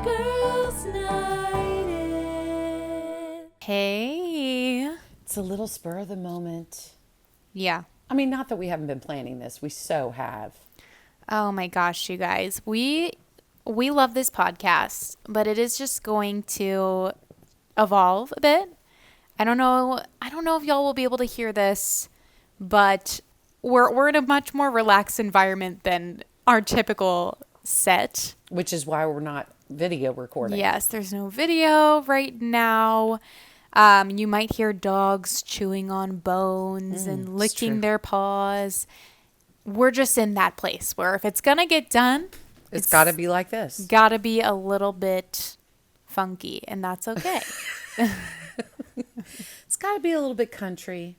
Girls Night In. Hey. It's a little spur of the moment. Yeah. I mean, not that we haven't been planning this. We so have. Oh my gosh, you guys. We love this podcast, but it is just going to evolve a bit. I don't know if y'all will be able to hear this, but we're in a much more relaxed environment than our typical set. Which is why we're not video recording. Yes, there's no video right now. You might hear dogs chewing on bones and licking their paws. We're just in that place where if it's going to get done, It's got to be like this. Got to be a little bit funky, and that's okay. It's got to be a little bit country.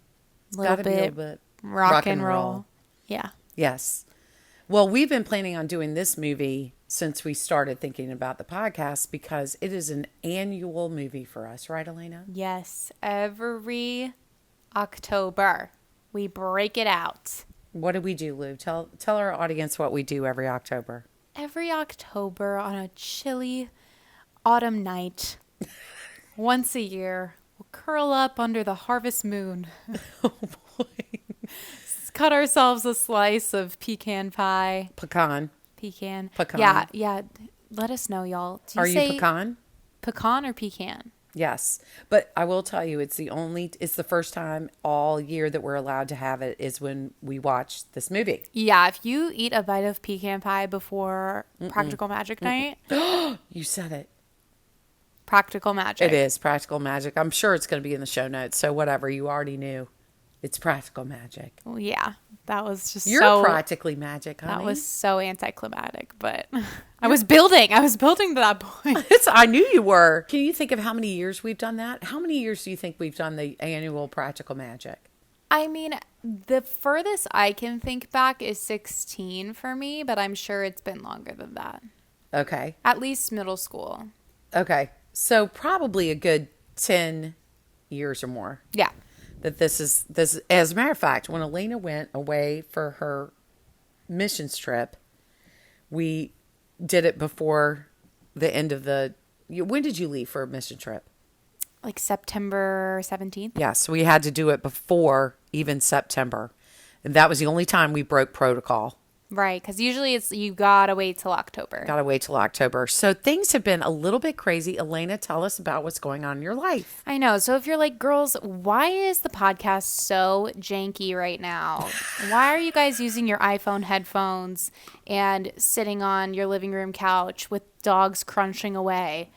It's Little got to be a bit little bit rock and roll. Yeah. Yes. Well, we've been planning on doing this movie since we started thinking about the podcast because it is an annual movie for us, right, Elena? Yes. Every October, we break it out. What do we do, Lou? Tell our audience what we do every October. Every October on a chilly autumn night, once a year, we'll curl up under the harvest moon. Oh, boy. Cut ourselves a slice of pecan pie. Pecan. Pecan. Pecan. Yeah. Let us know, y'all. Do Are say you pecan? Pecan or pecan? Yes. But I will tell you, it's the first time all year that we're allowed to have it is when we watch this movie. Yeah, if you eat a bite of pecan pie before Practical Magic Night. You said it. Practical Magic. It is Practical Magic. I'm sure it's going to be in the show notes. So whatever, you already knew. It's Practical Magic. Well, yeah, that was just You're practically magic, honey. That was so anticlimactic, but I was building to that point. I knew you were. Can you think of how many years we've done that? How many years do you think we've done the annual Practical Magic? I mean, the furthest I can think back is 16 for me, but I'm sure it's been longer than that. Okay. At least middle school. Okay. So probably a good 10 years or more. Yeah. That this is as a matter of fact, when Elena went away for her missions trip, we did it before the end of when did you leave for a mission trip? Like September 17th? Yes, we had to do it before even September. And that was the only time we broke protocol. Right, because usually it's you gotta wait till October. Gotta wait till October. So things have been a little bit crazy. Elena, tell us about what's going on in your life. I know. So if you're like, girls, why is the podcast so janky right now? Why are you guys using your iPhone headphones and sitting on your living room couch with dogs crunching away?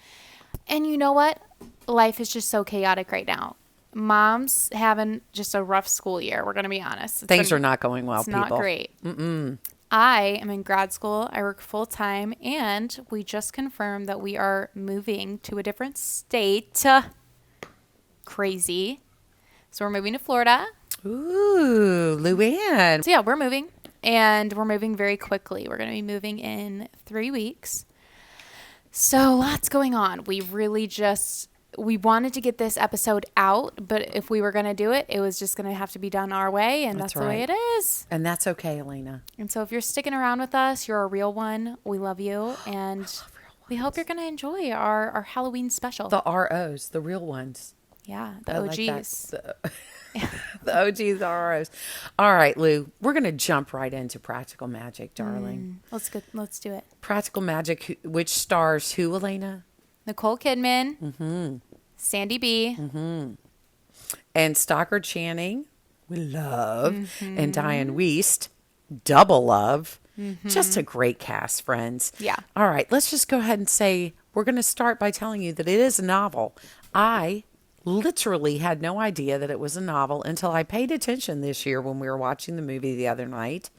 And you know what? Life is just so chaotic right now. Mom's having just a rough school year. We're going to be honest. Things are not going well, people. It's not great. I am in grad school. I work full time, and we just confirmed that we are moving to a different state. Crazy. So we're moving to Florida. Ooh, Luann. So yeah, we're moving, and we're moving very quickly. We're going to be moving in 3 weeks. So lots going on. We wanted to get this episode out, but if we were going to do it, it was just going to have to be done our way, and that's the way it is. And that's okay, Elena. And so if you're sticking around with us, you're a real one. We love you, and we hope you're going to enjoy our Halloween special. The ROs, the real ones. Yeah, the OGs. The OGs, the ROs. All right, Lou, we're going to jump right into Practical Magic, darling. Let's do it. Practical Magic, which stars who, Elena? Nicole Kidman, Sandy B, and Stockard Channing, we love, and Diane Wiest, double love. Just a great cast, friends. Yeah. All right, let's just go ahead and say we're going to start by telling you that it is a novel. I literally had no idea that it was a novel until I paid attention this year when we were watching the movie the other night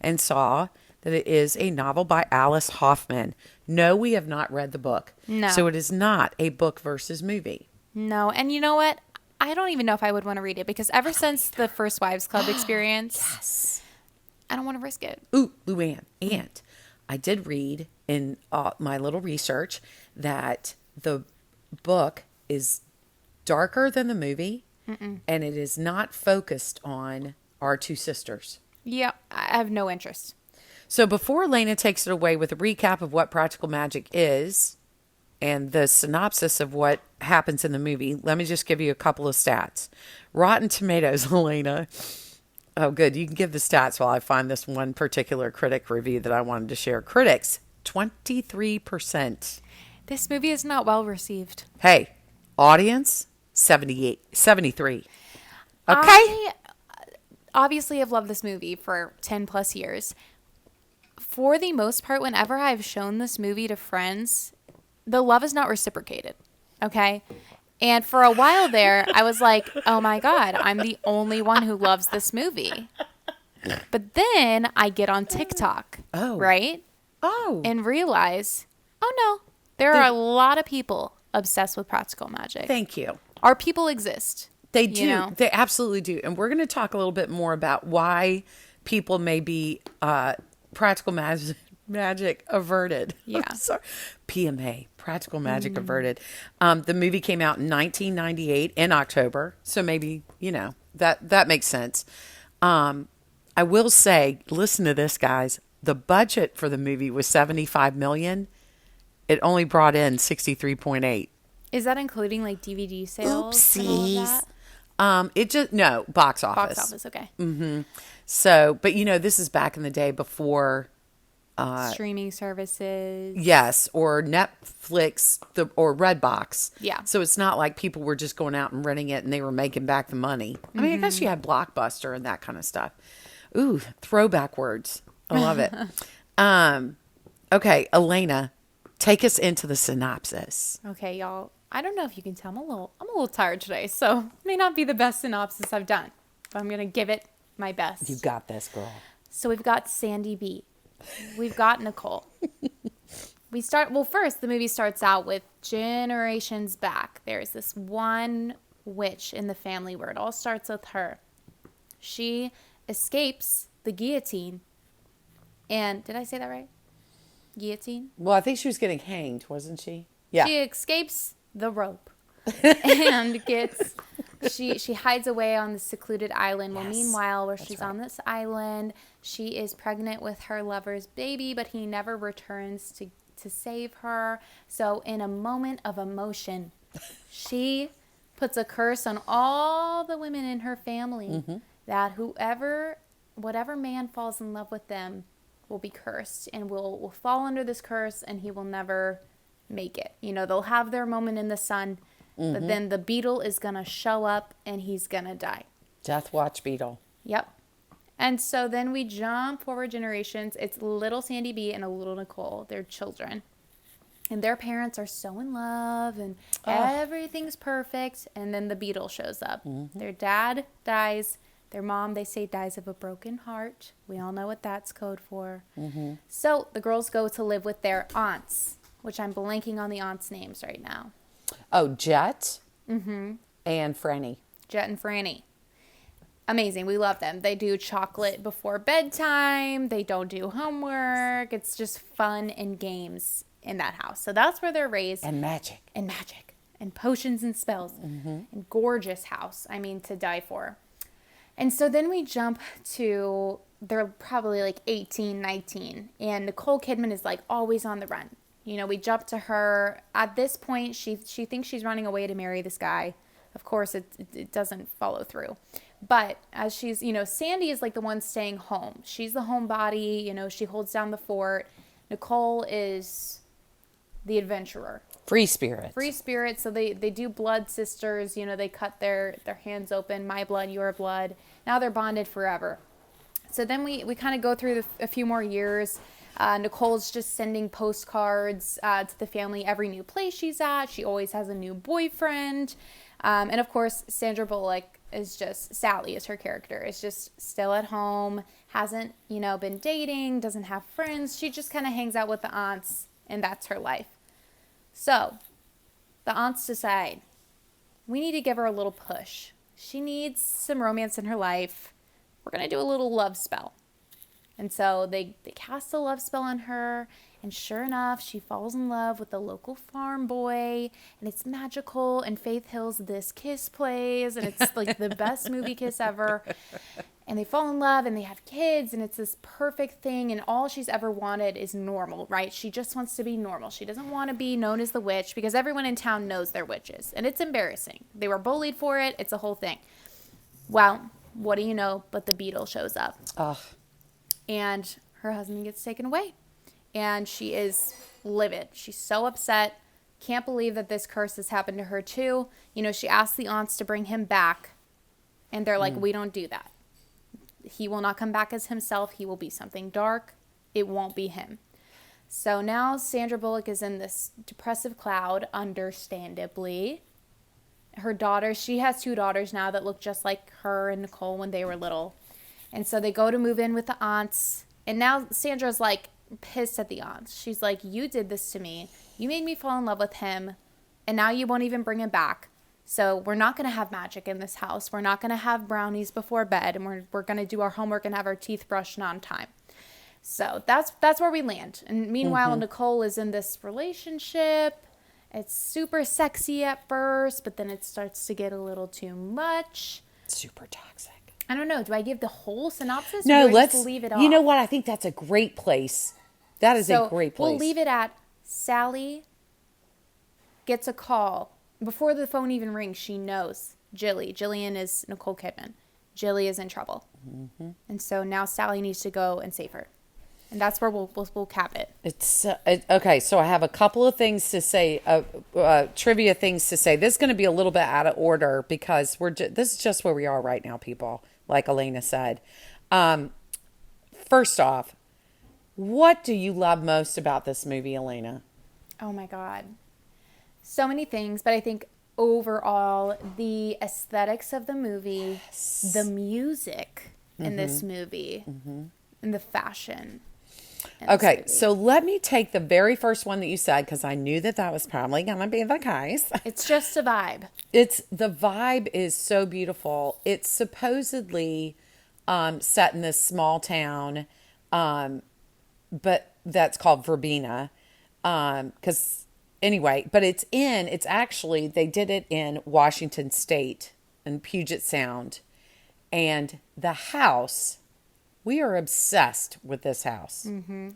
and saw that it is a novel by Alice Hoffman. No, we have not read the book. No. So it is not a book versus movie. No. And you know what? I don't even know if I would want to read it because ever since the First Wives Club experience, Yes. I don't want to risk it. Ooh, Luann. And I did read in my little research that the book is darker than the movie and it is not focused on our two sisters. Yeah, I have no interest. So before Elena takes it away with a recap of what practical magic is and the synopsis of what happens in the movie, let me just give you a couple of stats. Rotten Tomatoes, Elena. Oh, good. You can give the stats while I find this one particular critic review that I wanted to share. Critics, 23%. This movie is not well received. Hey, audience, 73. Okay. I obviously have loved this movie for 10 plus years. For the most part, whenever I've shown this movie to friends, the love is not reciprocated. Okay. And for a while there, I was like, oh my God, I'm the only one who loves this movie. But then I get on TikTok, right? Oh. And realize, oh no, there are a lot of people obsessed with practical magic. Thank you. Our people exist. They do. You know? They absolutely do. And we're going to talk a little bit more about why people may be practical magic averted. Yeah. I'm sorry. PMA, practical magic averted. The movie came out in 1998 in October. So maybe, that makes sense. I will say, listen to this, guys. The budget for the movie was $75 million. It only brought in 63.8. Is that including like DVD sales? And all of that? Box office. Box office, okay. So, but this is back in the day before Streaming services. yes, or Netflix or Redbox. Yeah. So it's not like people were just going out and renting it and they were making back the money. I mean, I guess you had Blockbuster and that kind of stuff. Ooh, throwback words. I love it. Okay, Elena, take us into the synopsis. Okay, y'all. I don't know if you can tell. I'm a little tired today, so it may not be the best synopsis I've done, but I'm gonna give it my best. You got this, girl. So we've got Sandy B. We've got Nicole. First the movie starts out with generations back. There's this one witch in the family where it all starts with her. She escapes the guillotine. And did I say that right? Guillotine? Well, I think she was getting hanged, wasn't she? Yeah. She escapes the rope and she hides away on this secluded island. Well, meanwhile, where she's on this island, she is pregnant with her lover's baby, but he never returns to save her. So in a moment of emotion, she puts a curse on all the women in her family that whatever man falls in love with them will be cursed and will fall under this curse, and he will never make it. They'll have their moment in the sun, but then the beetle is going to show up and he's going to die. Death Watch Beetle. Yep. And so then we jump forward generations. It's little Sandy B and a little Nicole, their children. And their parents are so in love and everything's perfect. And then the beetle shows up. Their dad dies. Their mom, they say, dies of a broken heart. We all know what that's code for. So the girls go to live with their aunts, which I'm blanking on the aunts' names right now. Oh, Jet and Franny. Jet and Franny. Amazing. We love them. They do chocolate before bedtime. They don't do homework. It's just fun and games in that house. So that's where they're raised. And magic. And potions and spells. And gorgeous house. I mean, to die for. And so then we jump to, they're probably like 18, 19. And Nicole Kidman is like always on the run. We jump to her. At this point, she thinks she's running away to marry this guy. Of course, it doesn't follow through. But as she's, Sandy is like the one staying home. She's the homebody. She holds down the fort. Nicole is the adventurer. Free spirit. So they do blood sisters. They cut their hands open. My blood, your blood. Now they're bonded forever. So then we kind of go through a few more years. Nicole's just sending postcards to the family every new place she's at. She always has a new boyfriend. And of course, Sandra Bullock Sally is her character, is just still at home, hasn't, been dating, doesn't have friends. She just kind of hangs out with the aunts, and that's her life. So the aunts decide, we need to give her a little push. She needs some romance in her life. We're going to do a little love spell. And so they cast a love spell on her, and sure enough, she falls in love with the local farm boy, and it's magical, and Faith Hill's This Kiss plays, and it's like the best movie kiss ever. and they fall in love and they have kids and it's this perfect thing, and all she's ever wanted is normal, right? She just wants to be normal. She doesn't want to be known as the witch because everyone in town knows they're witches, and it's embarrassing. They were bullied for it. It's a whole thing. Well, what do you know but the beetle shows up. Ugh. And her husband gets taken away, and she is livid. She's so upset. Can't believe that this curse has happened to her too. You know, she asked the aunts to bring him back, and they're like, we don't do that. He will not come back as himself. He will be something dark. It won't be him. So now Sandra Bullock is in this depressive cloud, understandably. Her daughters, she has 2 daughters now that look just like her and Nicole when they were little. And so they go to move in with the aunts. And now Sandra's like pissed at the aunts. She's like, you did this to me. You made me fall in love with him. And now you won't even bring him back. So we're not going to have magic in this house. We're not going to have brownies before bed. And we're going to do our homework and have our teeth brushed on time. So that's where we land. And meanwhile, Nicole is in this relationship. It's super sexy at first, but then it starts to get a little too much. Super toxic. I don't know. Do I give the whole synopsis? No, or do I let's just leave it off? You know what? I think that's a great place. That is a great place. We'll leave it at Sally gets a call. Before the phone even rings, she knows Jillian is Nicole Kidman. Jilly is in trouble. And so now Sally needs to go and save her. And that's where we'll cap it. It's okay. So I have a couple of things to say, trivia things to say. This is going to be a little bit out of order because this is just where we are right now, people. Like Elena said. First off, what do you love most about this movie, Elena? Oh my God. So many things, but I think overall the aesthetics of the movie, the music in this movie, and the fashion. Okay, so let me take the very first one that you said because I knew that was probably going to be the case. It's just a vibe. The vibe is so beautiful. It's supposedly set in this small town, but that's called Verbena. Because anyway, but it's actually, they did it in Washington State in Puget Sound. And the house, we are obsessed with this house.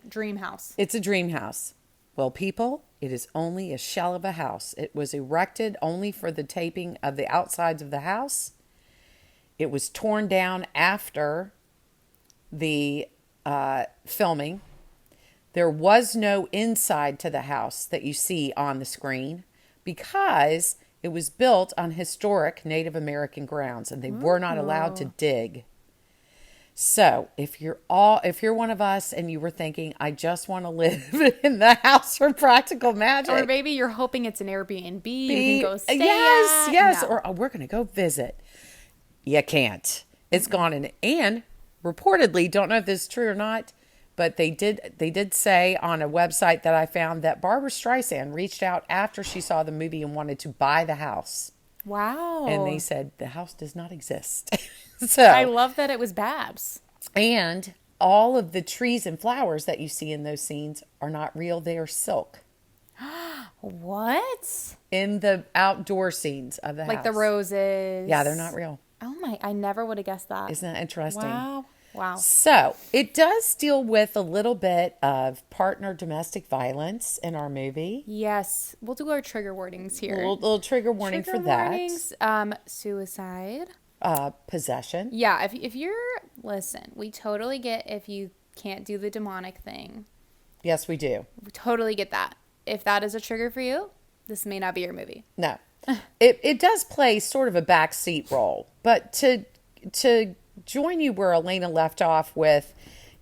Dream house. It's a dream house. Well, people, it is only a shell of a house. It was erected only for the taping of the outsides of the house. It was torn down after the filming. There was no inside to the house that you see on the screen because it was built on historic Native American grounds and they were not allowed to dig. So if you're one of us and you were thinking, I just want to live in the house for practical magic. Or maybe you're hoping it's an Airbnb. You can go stay Yes. No. Or we're going to go visit. You can't. It's gone in. And reportedly, don't know if this is true or not, but they did say on a website that I found that Barbara Streisand reached out after she saw the movie and wanted to buy the house. Wow. And they said the house does not exist. So I love that it was Babs. And all of the trees and flowers that you see in those scenes are not real. They are silk. What? In the outdoor scenes of the house. Like the roses. Yeah, they're not real. Oh my, I never would have guessed that. Isn't that interesting? Wow. So it does deal with a little bit of partner domestic violence in our movie. Yes. We'll do our trigger warnings here. Little trigger warning for that. Warnings, suicide. Possession. Yeah, if you're, listen, we totally get if you can't do the demonic thing. Yes, we do. We totally get that. If that is a trigger for you, this may not be your movie. No. It does play sort of a backseat role. But to join you where Elena left off with,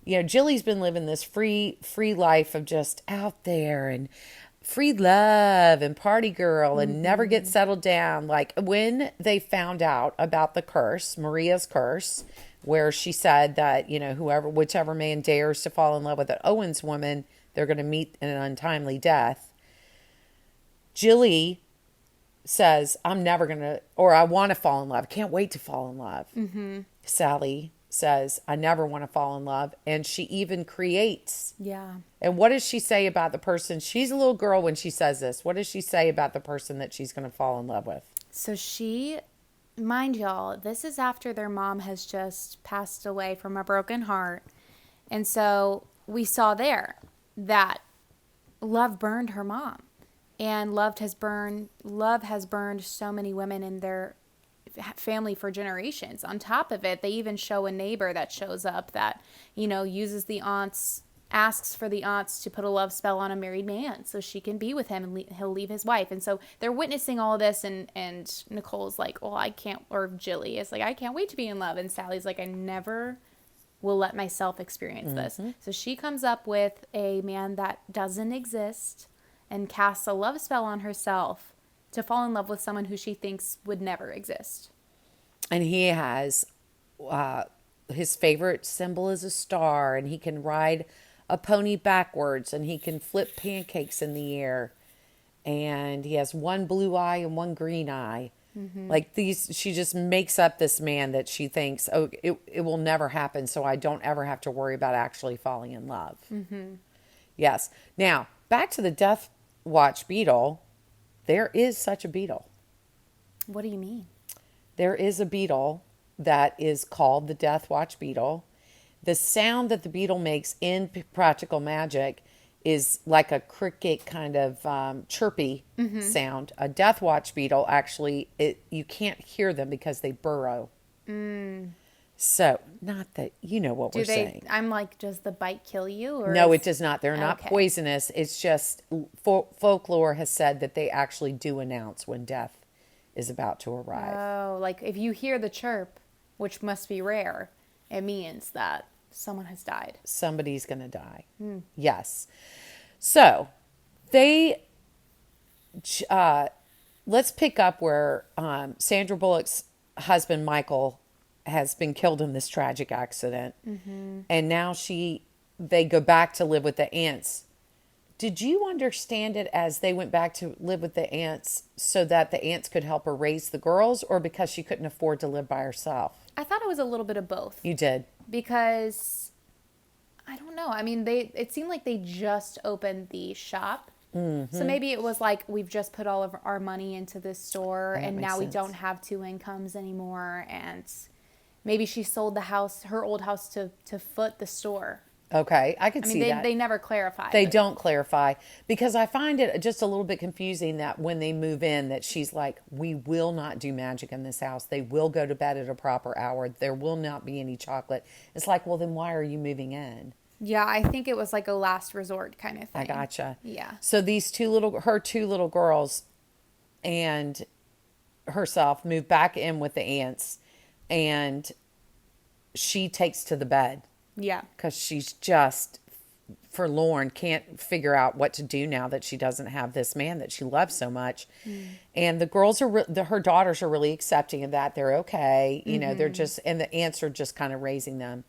Jilly's been living this free life of just out there and free love and party girl and never get settled down. Like when they found out about the curse, Maria's curse, where she said that, whichever man dares to fall in love with an Owens woman, they're going to meet in an untimely death. Jilly says, I'm never going to, or I want to fall in love. Can't wait to fall in love. Sally says, I never want to fall in love. And she even creates. Yeah. And what does she say about the person? She's a little girl when she says this. What does she say about the person that she's going to fall in love with? So she mind y'all, this is after their mom has just passed away from a broken heart. And so we saw there that love burned her mom. And love has burned so many women in their family for generations. On top of it, they even show a neighbor that shows up that, uses the aunts, asks for the aunts to put a love spell on a married man so she can be with him and he'll leave his wife. And so they're witnessing all of this, and Nicole's like, well, I can't, or Jilly is like, I can't wait to be in love. And Sally's like, I never will let myself experience this. So she comes up with a man that doesn't exist and casts a love spell on herself to fall in love with someone who she thinks would never exist. And he has his favorite symbol is a star, and he can ride a pony backwards, and he can flip pancakes in the air, and he has one blue eye and one green eye. Like these, she just makes up this man that she thinks, oh, it will never happen, so I don't ever have to worry about actually falling in love. Yes. Now, back to the Death Watch beetle. There is such a beetle. What do you mean? There is a beetle that is called the Death Watch beetle. The sound that the beetle makes in practical magic is like a cricket kind of chirpy sound. A Death Watch beetle, actually, you can't hear them because they burrow. So, not that you know what we're saying. I'm like, does the bite kill you? Or No, it does not. They're not Okay. poisonous. It's just folklore has said that they actually do announce when death is about to arrive. Oh, like if you hear the chirp, which must be rare, it means that someone has died. Somebody's going to die. Yes. So they, let's pick up where Sandra Bullock's husband, Michael, has been killed in this tragic accident. And now they go back to live with the aunts. Did you understand it as they went back to live with the aunts so that the aunts could help her raise the girls, or because she couldn't afford to live by herself? I thought it was a little bit of both. You did. Because I don't know. I mean, it seemed like they just opened the shop. So maybe it was like, we've just put all of our money into this store, and now we don't have two incomes anymore. And maybe she sold her old house to foot the store. Okay, I could see that. They never clarify. They don't clarify, because I find it just a little bit confusing that when they move in, that she's like, we will not do magic in this house. They will go to bed at a proper hour. There will not be any chocolate. It's like, well, then why are you moving in? Yeah, I think it was like a last resort kind of thing. I gotcha. Yeah. So these her two little girls and herself move back in with the aunts, and she takes to the bed. Yeah. Because she's just forlorn, can't figure out what to do now that she doesn't have this man that she loves so much. And the girls her daughters are really accepting of that. They're okay. You know, they're just, and the aunts are just kind of raising them.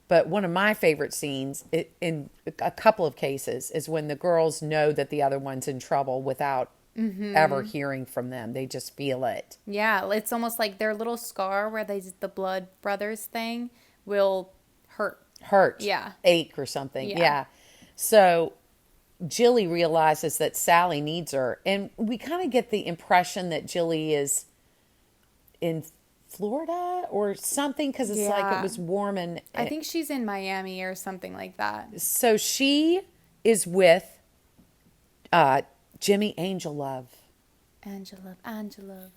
But one of my favorite scenes in a couple of cases is when the girls know that the other one's in trouble without ever hearing from them. They just feel it. Yeah, it's almost like their little scar where the blood brothers thing will hurt. Yeah. Ache or something. Yeah. So Jilly realizes that Sally needs her. And we kind of get the impression that Jilly is in Florida or something, because it's like it was warm. And I think she's in Miami or something like that. So she is with Jimmy Angelove. Angelove.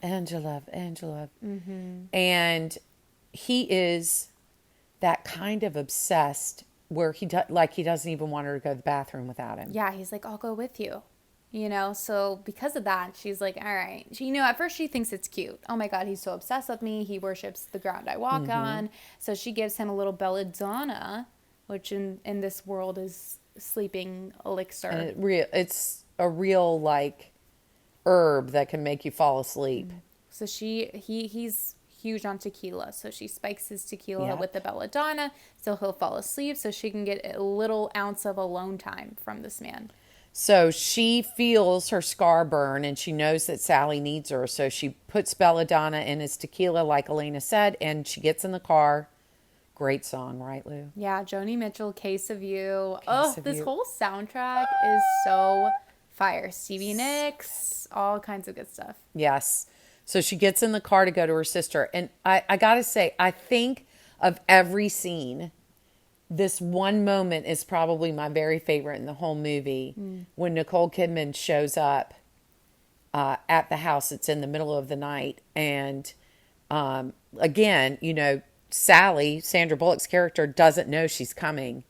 And he is that kind of obsessed where he doesn't even want her to go to the bathroom without him. Yeah, he's like, I'll go with you. So because of that, she's like, all right. At first she thinks it's cute. Oh my God, he's so obsessed with me. He worships the ground I walk on. So she gives him a little belladonna, which in this world is sleeping elixir. And it's a real like herb that can make you fall asleep. So he's huge on tequila. So she spikes his tequila with the belladonna so he'll fall asleep, so she can get a little ounce of alone time from this man. So she feels her scar burn, and she knows that Sally needs her. So she puts belladonna in his tequila, like Elena said, and she gets in the car. Great song, right, Lou? Yeah, Joni Mitchell, Case of You. This You. whole soundtrack is so fire. Stevie Nicks, all kinds of good stuff. Yes. So she gets in the car to go to her sister. And I got to say, I think of every scene, this one moment is probably my very favorite in the whole movie when Nicole Kidman shows up at the house. It's in the middle of the night. And again, you know, Sally, Sandra Bullock's character, doesn't know she's coming.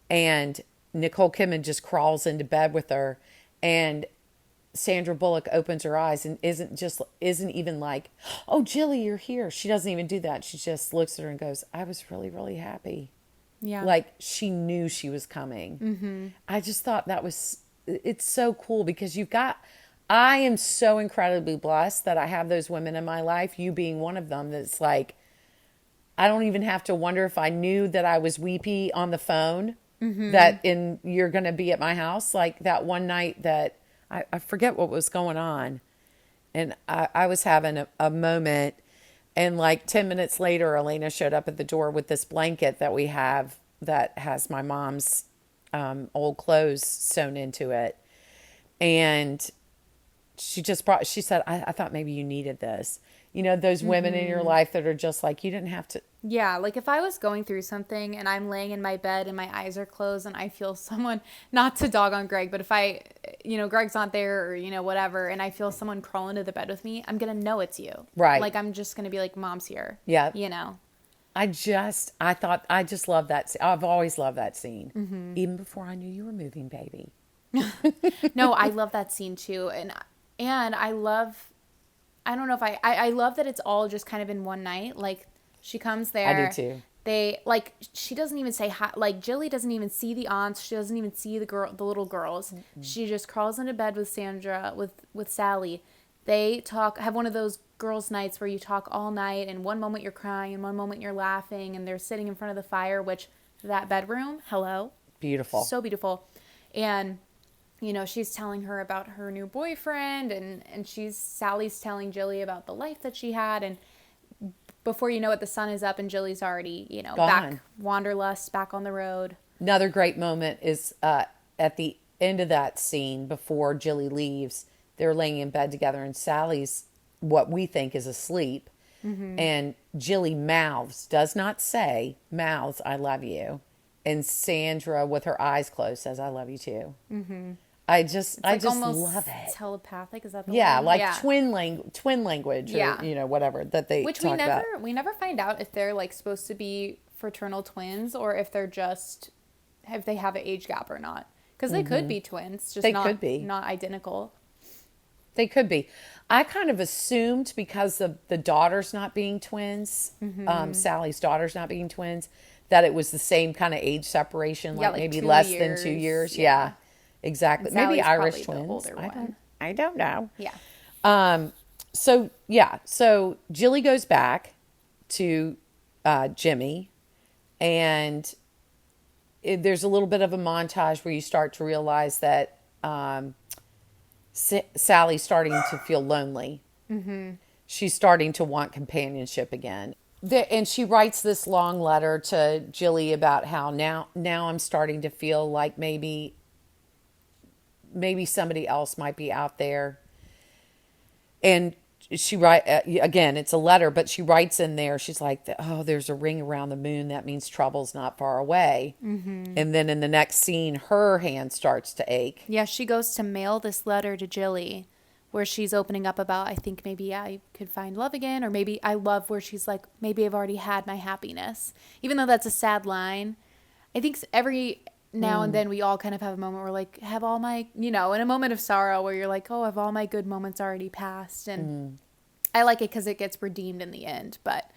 And Nicole Kidman just crawls into bed with her. And Sandra Bullock opens her eyes and isn't even like, "Oh, Jilly, you're here." She doesn't even do that. She just looks at her and goes, "I was really, really happy." Yeah. Like she knew she was coming. Mm-hmm. I just thought it's so cool because I am so incredibly blessed that I have those women in my life, you being one of them, that's like, I don't even have to wonder if I knew that I was weepy on the phone, you're going to be at my house. Like that one night that I forget what was going on. And I was having a moment, and like 10 minutes later, Elena showed up at the door with this blanket that we have that has my mom's old clothes sewn into it. And she said, I thought maybe you needed this. You know, those women in your life that are just like, you didn't have to. Yeah, like if I was going through something and I'm laying in my bed and my eyes are closed and I feel someone, not to dog on Greg, but if Greg's not there or, whatever, and I feel someone crawl into the bed with me, I'm going to know it's you. Right. Like I'm just going to be like, Mom's here. Yeah. I just love that. I've always loved that scene. Even before I knew you were moving, baby. No, I love that scene too. And I love, I don't know if I love that it's all just kind of in one night. Like she comes there. I do too. They like, she doesn't even say hi. Like Jilly doesn't even see the aunts. She doesn't even see the little girls. Mm-hmm. She just crawls into bed with Sandra, with Sally. They have one of those girls' nights where you talk all night, and one moment you're crying and one moment you're laughing, and they're sitting in front of the fire, which that bedroom, hello. Beautiful. So beautiful. And she's telling her about her new boyfriend, and Sally's telling Jilly about the life that she had, and before you know it, the sun is up and Jilly's already, gone. Back, wanderlust, back on the road. Another great moment is at the end of that scene before Jilly leaves, they're laying in bed together and Sally's what we think is asleep. Mm-hmm. And Jilly does not say, mouths, "I love you." And Sandra, with her eyes closed, says, "I love you too." Mm-hmm. I just love it. Telepathic, is that the word? Like yeah. twin language, or whatever that they which talk about. We never find out if they're like supposed to be fraternal twins or if they're just if they have an age gap or not, because they could be twins, just could be not identical. They could be. I kind of assumed because of the daughters not being twins, Sally's daughters not being twins, that it was the same kind of age separation, like maybe less than 2 years. Yeah. Exactly. Maybe Irish twins. I don't know. Yeah. So Jilly goes back to Jimmy, and there's a little bit of a montage where you start to realize that Sally's starting to feel lonely. Mm-hmm. She's starting to want companionship again. And she writes this long letter to Jilly about how now I'm starting to feel like maybe somebody else might be out there. And she again, it's a letter, but she writes in there, she's like, "Oh, there's a ring around the moon. That means trouble's not far away." Mm-hmm. And then in the next scene, her hand starts to ache. Yeah, she goes to mail this letter to Jilly where she's opening up about, I think maybe I could find love again, or maybe I love where she's like, maybe I've already had my happiness. Even though that's a sad line, I think every now and then we all kind of have a moment where like, have all my, in a moment of sorrow where you're like, oh, have all my good moments already passed? And I like it because it gets redeemed in the end. But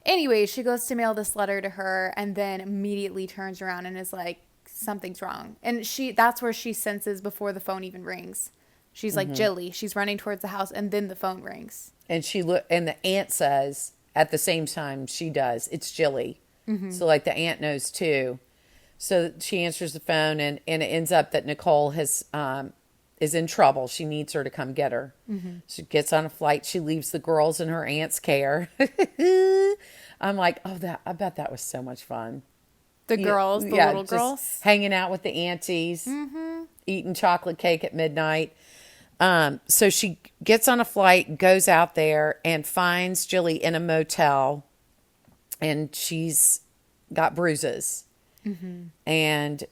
anyway, she goes to mail this letter to her and then immediately turns around and is like, something's wrong. And that's where she senses before the phone even rings. She's like, Jilly. She's running towards the house, and then the phone rings. And and the aunt says at the same time she does, "It's Jilly." Mm-hmm. So like the aunt knows too. So she answers the phone, and it ends up that Nicole is in trouble. She needs her to come get her. Mm-hmm. She gets on a flight. She leaves the girls in her aunt's care. I'm like, I bet that was so much fun. The girls, the little girls, hanging out with the aunties, eating chocolate cake at midnight. So she gets on a flight, goes out there, and finds Jilly in a motel, and she's got bruises. And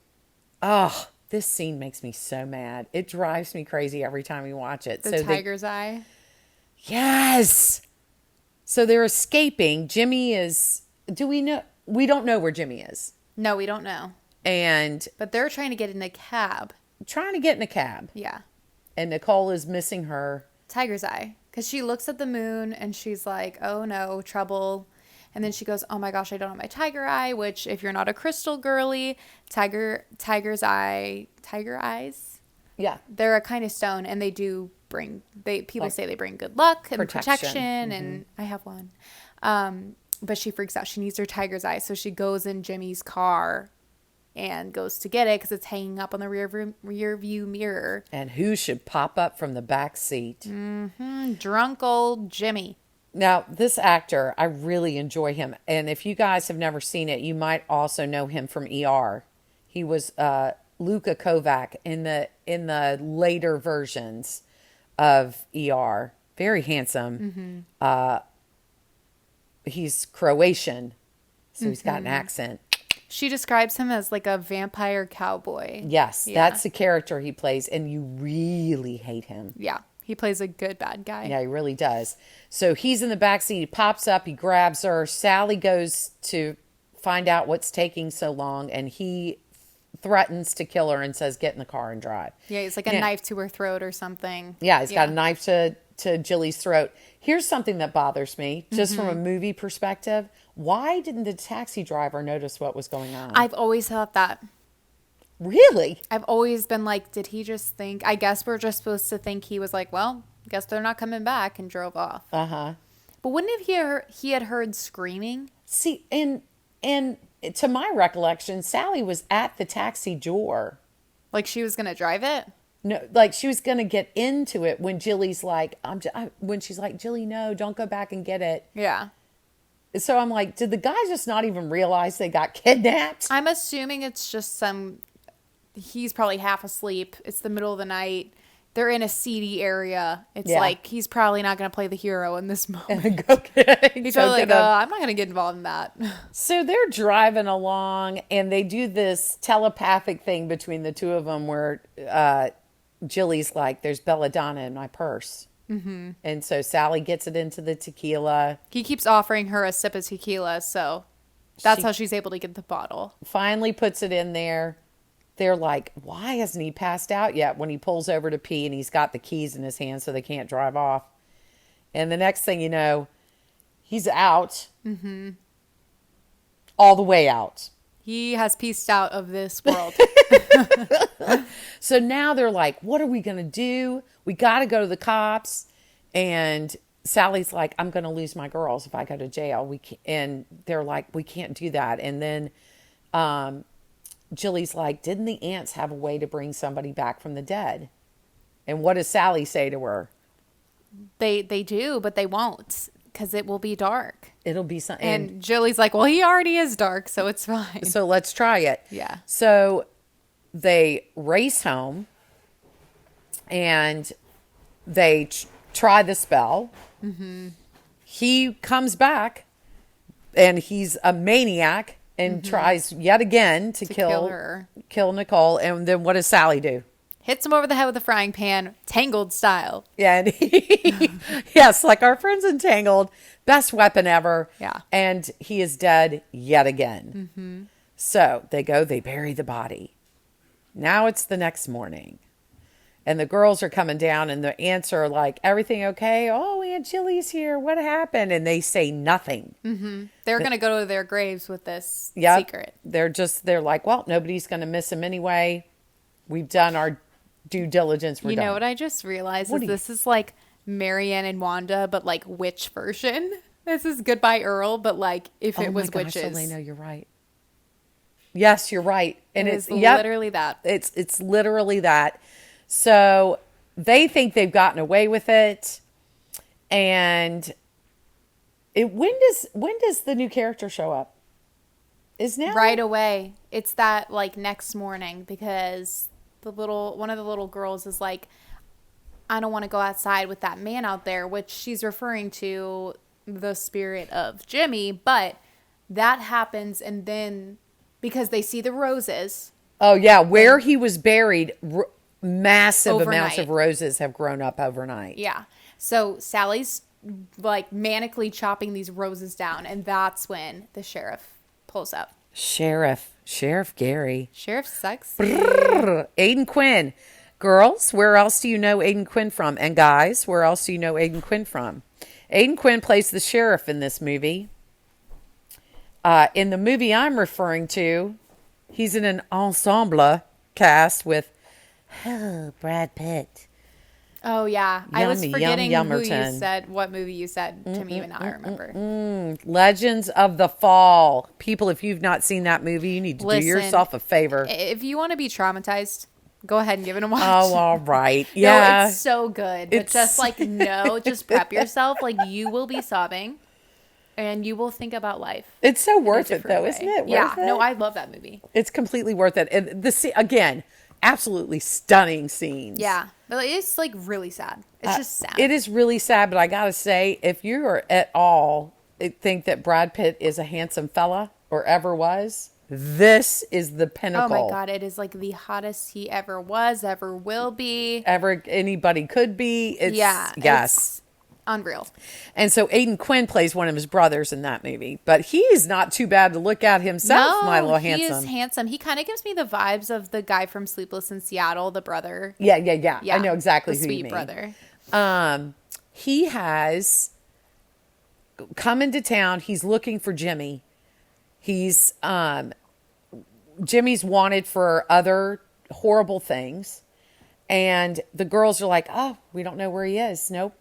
oh, this scene makes me so mad. It drives me crazy every time we watch it. The tiger's eye. Yes. So they're escaping. Jimmy is. Do we know? We don't know where Jimmy is. No, we don't know. But they're trying to get in a cab. Trying to get in a cab. Yeah. And Nicole is missing her. Tiger's eye. Because she looks at the moon and she's like, oh no, trouble. And then she goes, oh my gosh, I don't have my tiger eye, which if you're not a crystal girly, tiger's eye, tiger eyes. Yeah. They're a kind of stone and they do bring, people say they bring good luck and protection and I have one. But she freaks out. She needs her tiger's eye. So she goes in Jimmy's car and goes to get it because it's hanging up on the rear view mirror. And who should pop up from the back seat? Drunk old Jimmy. Now, this actor, I really enjoy him. And if you guys have never seen it, you might also know him from ER. He was Luka Kovac in the later versions of ER. Very handsome. He's Croatian, so he's got an accent. She describes him as like a vampire cowboy. Yes, that's the character he plays, and you really hate him. Yeah, he plays a good bad guy. Yeah, he really does. So he's in the backseat. He pops up. He grabs her. Sally goes to find out what's taking so long, and he threatens to kill her and says, get in the car and drive. Yeah, he's like a knife to her throat or something. Yeah, he's got a knife to Jilly's throat. Here's something that bothers me, just from a movie perspective. Why didn't the taxi driver notice what was going on? I've always thought that. Really? I've always been like, did he just think, I guess we're just supposed to think he was like, well, guess they're not coming back, and drove off. But wouldn't he had heard screaming? See, and to my recollection, Sally was at the taxi door. Like she was going to drive it? No, like she was going to get into it when Jilly's like, when she's like, Jilly, no, don't go back and get it. Yeah. So I'm like, did the guy just not even realize they got kidnapped? I'm assuming it's just he's probably half asleep. It's the middle of the night. They're in a seedy area. It's like, he's probably not going to play the hero in this moment. He's probably like, I'm not going to get involved in that. So they're driving along and they do this telepathic thing between the two of them where Jilly's like, there's belladonna in my purse. And so Sally gets it into the tequila. He keeps offering her a sip of tequila, so that's how she's able to get the bottle. Finally puts it in there. They're like, why hasn't he passed out yet? When he pulls over to pee and he's got the keys in his hand so they can't drive off. And the next thing you know, he's out. All the way out. He has pieced out of this world. So now they're like, what are we going to do? We got to go to the cops. And Sally's like, I'm going to lose my girls if I go to jail. And they're like, we can't do that. And then Jilly's like, didn't the ants have a way to bring somebody back from the dead? And what does Sally say to her? They do, but they won't because it will be dark. It'll be something. And Jilly's like, well, he already is dark, so it's fine. So let's try it. Yeah. So they race home and they try the spell. He comes back and he's a maniac and tries yet again to kill Nicole. And then what does Sally do? Hits him over the head with a frying pan, Tangled style. Yeah, and yes, like our friends in Tangled, best weapon ever. Yeah. And he is dead yet again. So they bury the body. Now it's the next morning. And the girls are coming down and the aunts are like, everything okay? Oh, Aunt Jilly's here. What happened? And they say nothing. They're going to go to their graves with this secret. They're like, well, nobody's going to miss him anyway. We've done our due diligence. We're done. You know what I just realized this is like Marianne and Wanda, but like witch version. This is Goodbye Earl, but like if it was witches. Elena, you're right. Yes, you're right. And it's literally that. It's literally that. So they think they've gotten away with it. And when does the new character show up? Is now right away. It's that like next morning because one of the little girls is like, I don't want to go outside with that man out there, which she's referring to the spirit of Jimmy. But that happens, and then because they see the roses. Oh, yeah. Where he was buried, massive amounts Overnight. of roses have grown up overnight. Yeah. So Sally's like manically chopping these roses down, and that's when the sheriff pulls up. Sheriff Gary. Sheriff sucks. Aiden Quinn. Girls, where else do you know Aiden Quinn from? And guys, where else do you know Aiden Quinn from? Aiden Quinn plays the sheriff in this movie. In the movie I'm referring to, he's in an ensemble cast with Brad Pitt. Oh yeah, I was forgetting who you Yummerton. said, what movie you said to me, but now I remember. Legends of the Fall. People, if you've not seen that movie, you need to do yourself a favor. If you want to be traumatized, go ahead and give it a watch. Oh, all right. Yeah. No, it's so good. But just like, no, just prep yourself. Like, you will be sobbing and you will think about life. It's so worth it, different though, way. isn't it? Yeah. Worth it? No, I love that movie. It's completely worth it. And again, absolutely stunning scenes. Yeah. But it's like really sad. It's just sad. It is really sad, but I got to say, if you are at all think that Brad Pitt is a handsome fella or ever was, this is the pinnacle. Oh my God. It is like the hottest he ever was, ever will be. Ever anybody could be. It's, Yeah. Yes. It's unreal. And so Aiden Quinn plays one of his brothers in that movie, but he's not too bad to look at himself, my little handsome. He is handsome. He kind of gives me the vibes of the guy from Sleepless in Seattle, the brother. Yeah. I know exactly the who you sweet mean. brother. He has come into town. He's looking for Jimmy. He's Jimmy's wanted for other horrible things, and the girls are like, "Oh, we don't know where he is. Nope.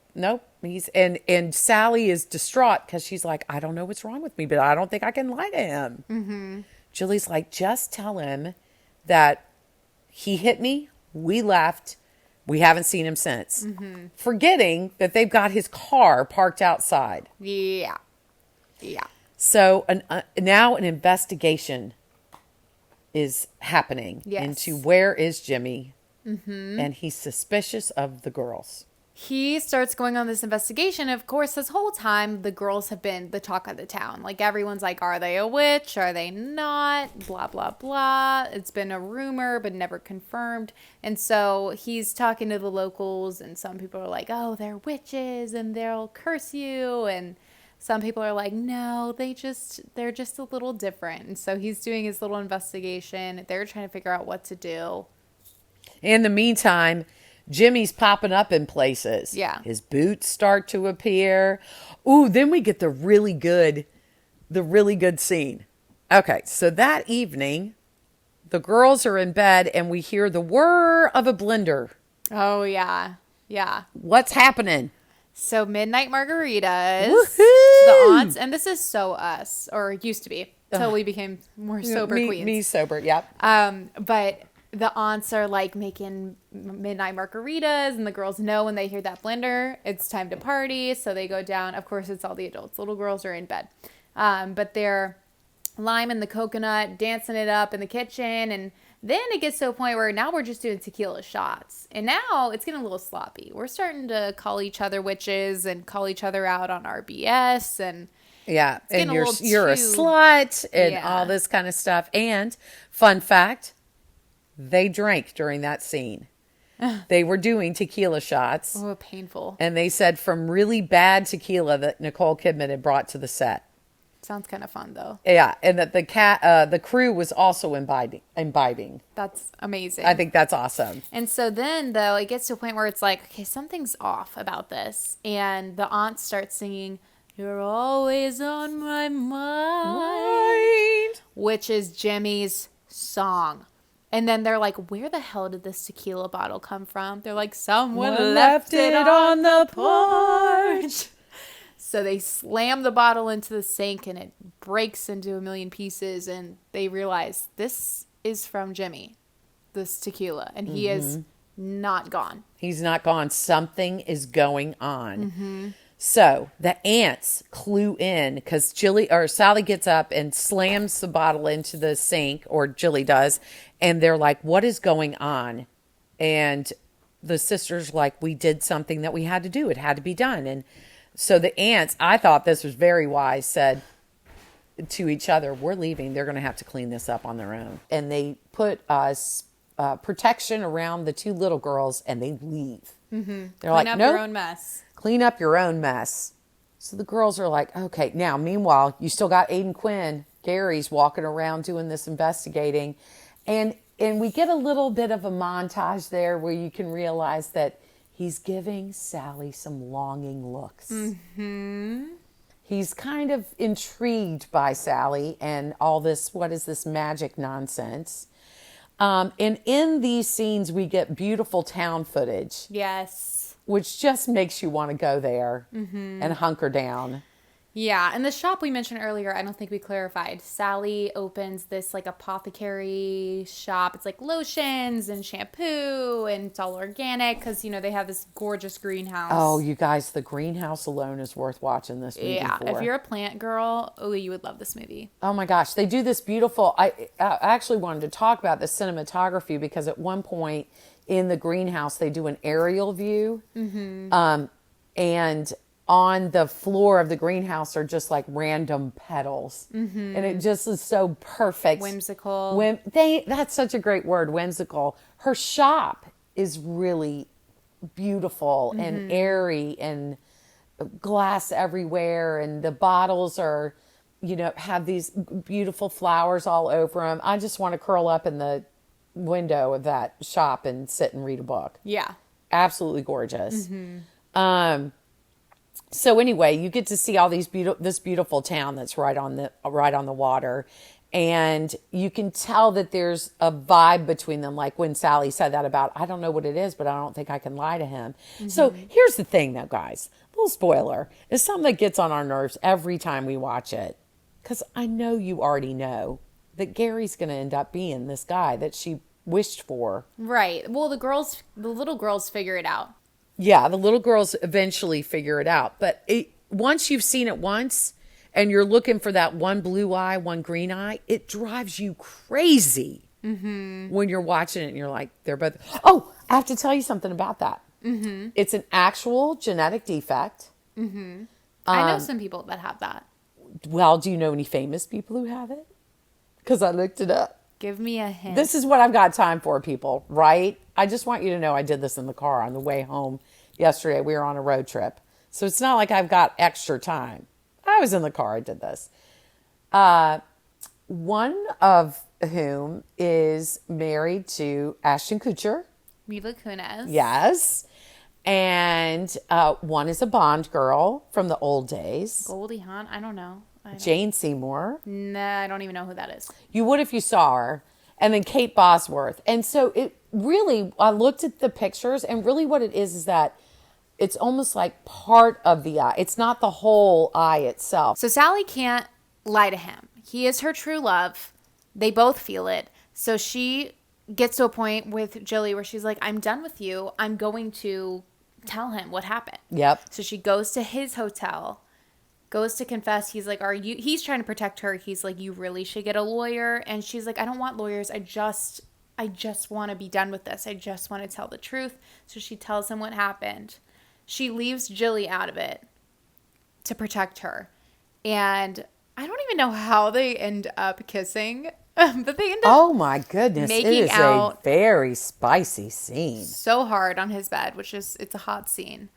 He's and Sally is distraught because she's like, I don't know what's wrong with me, but I don't think I can lie to him. Mm-hmm. Julie's like, just tell him that he hit me. We left. We haven't seen him since. Mm-hmm. Forgetting that they've got his car parked outside. Yeah. So now an investigation is happening into where is Jimmy, and he's suspicious of the girls. He starts going on this investigation. Of course, this whole time, the girls have been the talk of the town. Like, everyone's like, are they a witch? Are they not? Blah, blah, blah. It's been a rumor, but never confirmed. And so he's talking to the locals, and some people are like, oh, they're witches, and they'll curse you. And some people are like, no, they're just a little different. And so he's doing his little investigation. They're trying to figure out what to do. In the meantime, Jimmy's popping up in places. Yeah. His boots start to appear. Ooh, then we get the really good scene. Okay, so that evening, the girls are in bed and we hear the whir of a blender. Oh, yeah. Yeah. What's happening? So midnight margaritas. Woohoo! The aunts, and this is so us, or used to be, till we became more sober queens. Me sober, yep. But the aunts are like making midnight margaritas, and the girls know when they hear that blender, it's time to party. So they go down. Of course, it's all the adults. Little girls are in bed. But they're liming the coconut, dancing it up in the kitchen. And then it gets to a point where now we're just doing tequila shots. And now it's getting a little sloppy. We're starting to call each other witches and call each other out on our BS. And yeah, and you're a too... slut and all this kind of stuff. And fun fact, they drank during that scene. They were doing tequila shots. Oh, painful. And they said from really bad tequila that Nicole Kidman had brought to the set. Sounds kind of fun, though. Yeah, and that the crew was also imbibing. That's amazing. I think that's awesome. And so then, though, it gets to a point where it's like, okay, something's off about this. And the aunt starts singing, "You're always on my mind," which is Jimmy's song. And then they're like, where the hell did this tequila bottle come from? They're like, someone left it on the porch. So they slam the bottle into the sink and it breaks into a million pieces. And they realize this is from Jimmy, this tequila. And he is not gone. He's not gone. Something is going on. So the aunts clue in because Sally gets up and slams the bottle into the sink, or Jilly does. And they're like, what is going on? And the sisters were like, we did something that we had to do. It had to be done. And so the aunts, I thought this was very wise, said to each other, we're leaving. They're going to have to clean this up on their own. And they put protection around the two little girls and they leave. Mm-hmm. They're Clean like, up nope, your own mess. clean up your own mess. So the girls are like, okay. Now, meanwhile, you still got Aiden Quinn. Gary's walking around doing this investigating. And we get a little bit of a montage there where you can realize that he's giving Sally some longing looks. Mm-hmm. He's kind of intrigued by Sally and all this, what is this magic nonsense? And in these scenes, we get beautiful town footage. Yes. Which just makes you want to go there and hunker down. Yeah, and the shop we mentioned earlier, I don't think we clarified. Sally opens this like apothecary shop. It's like lotions and shampoo, and it's all organic because, they have this gorgeous greenhouse. Oh, you guys, the greenhouse alone is worth watching this movie for. If you're a plant girl, you would love this movie. Oh my gosh, they do this beautiful, I actually wanted to talk about the cinematography because at one point in the greenhouse, they do an aerial view. And on the floor of the greenhouse are just like random petals. And it just is so perfect. Whimsical. That's such a great word, whimsical. Her shop is really beautiful and airy and glass everywhere. And the bottles are, have these beautiful flowers all over them. I just want to curl up in the window of that shop and sit and read a book. Yeah. Absolutely gorgeous. So anyway, you get to see all this beautiful town that's right on the water, and you can tell that there's a vibe between them. Like when Sally said that about, I don't know what it is, but I don't think I can lie to him. So here's the thing, though, guys. Little spoiler. It's something that gets on our nerves every time we watch it, because I know you already know that Gary's going to end up being this guy that she wished for. Right. Well, the little girls figure it out. Yeah, the little girls eventually figure it out. But once you've seen it once and you're looking for that one blue eye, one green eye, it drives you crazy when you're watching it and you're like, they're both. Oh, I have to tell you something about that. It's an actual genetic defect. I know some people that have that. Well, do you know any famous people who have it? Because I looked it up. Give me a hint. This is what I've got time for, people, right? I just want you to know I did this in the car on the way home yesterday. We were on a road trip. So it's not like I've got extra time. I was in the car. I did this. One of whom is married to Ashton Kutcher. Mila Kunis. Yes. And one is a Bond girl from the old days. Goldie Hawn? I don't know. Jane Seymour. Nah, I don't even know who that is. You would if you saw her. And then Kate Bosworth. And so it really, I looked at the pictures, and really what it is that it's almost like part of the eye. It's not the whole eye itself. So Sally can't lie to him. He is her true love. They both feel it. So she gets to a point with Jilly where she's like, I'm done with you. I'm going to tell him what happened. Yep. So she goes to his hotel, goes to confess. He's like, he's trying to protect her. He's like, you really should get a lawyer. And she's like, I don't want lawyers. I just want to be done with this. I just want to tell the truth. So she tells him what happened. She leaves Jilly out of it to protect her. And I don't even know how they end up kissing, but they end up oh my goodness, it is out a very spicy scene. so hard on his bed, it's a hot scene.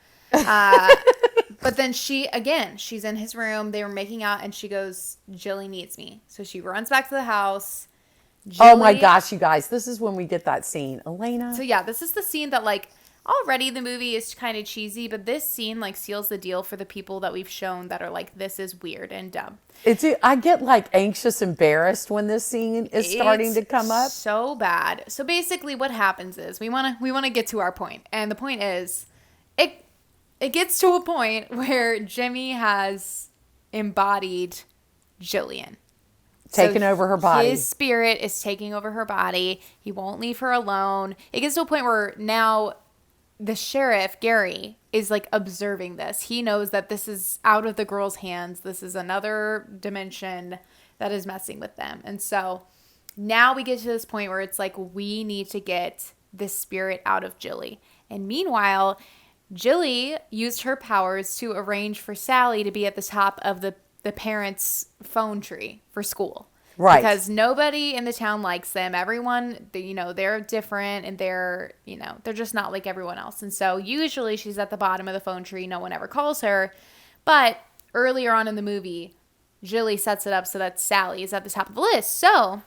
But then she's in his room. They were making out, and she goes, Jilly needs me. So she runs back to the house. Oh my gosh, you guys, this is when we get that scene. Elena. So yeah, this is the scene that already the movie is kind of cheesy, but this scene seals the deal for the people that we've shown that are this is weird and dumb. I get anxious, embarrassed when this scene is starting to come up. So bad. So basically what happens is we want to get to our point. And the point is it gets to a point where Jimmy has embodied Jillian. Taking over her body. His spirit is taking over her body. He won't leave her alone. It gets to a point where now the sheriff, Gary, is observing this. He knows that this is out of the girl's hands. This is another dimension that is messing with them. And so now we get to this point where it's we need to get this spirit out of Jilly. And meanwhile, Jilly used her powers to arrange for Sally to be at the top of the parents' phone tree for school. Right. Because nobody in the town likes them. Everyone, they're different and they're just not like everyone else. And so usually she's at the bottom of the phone tree. No one ever calls her. But earlier on in the movie, Jilly sets it up so that Sally is at the top of the list. So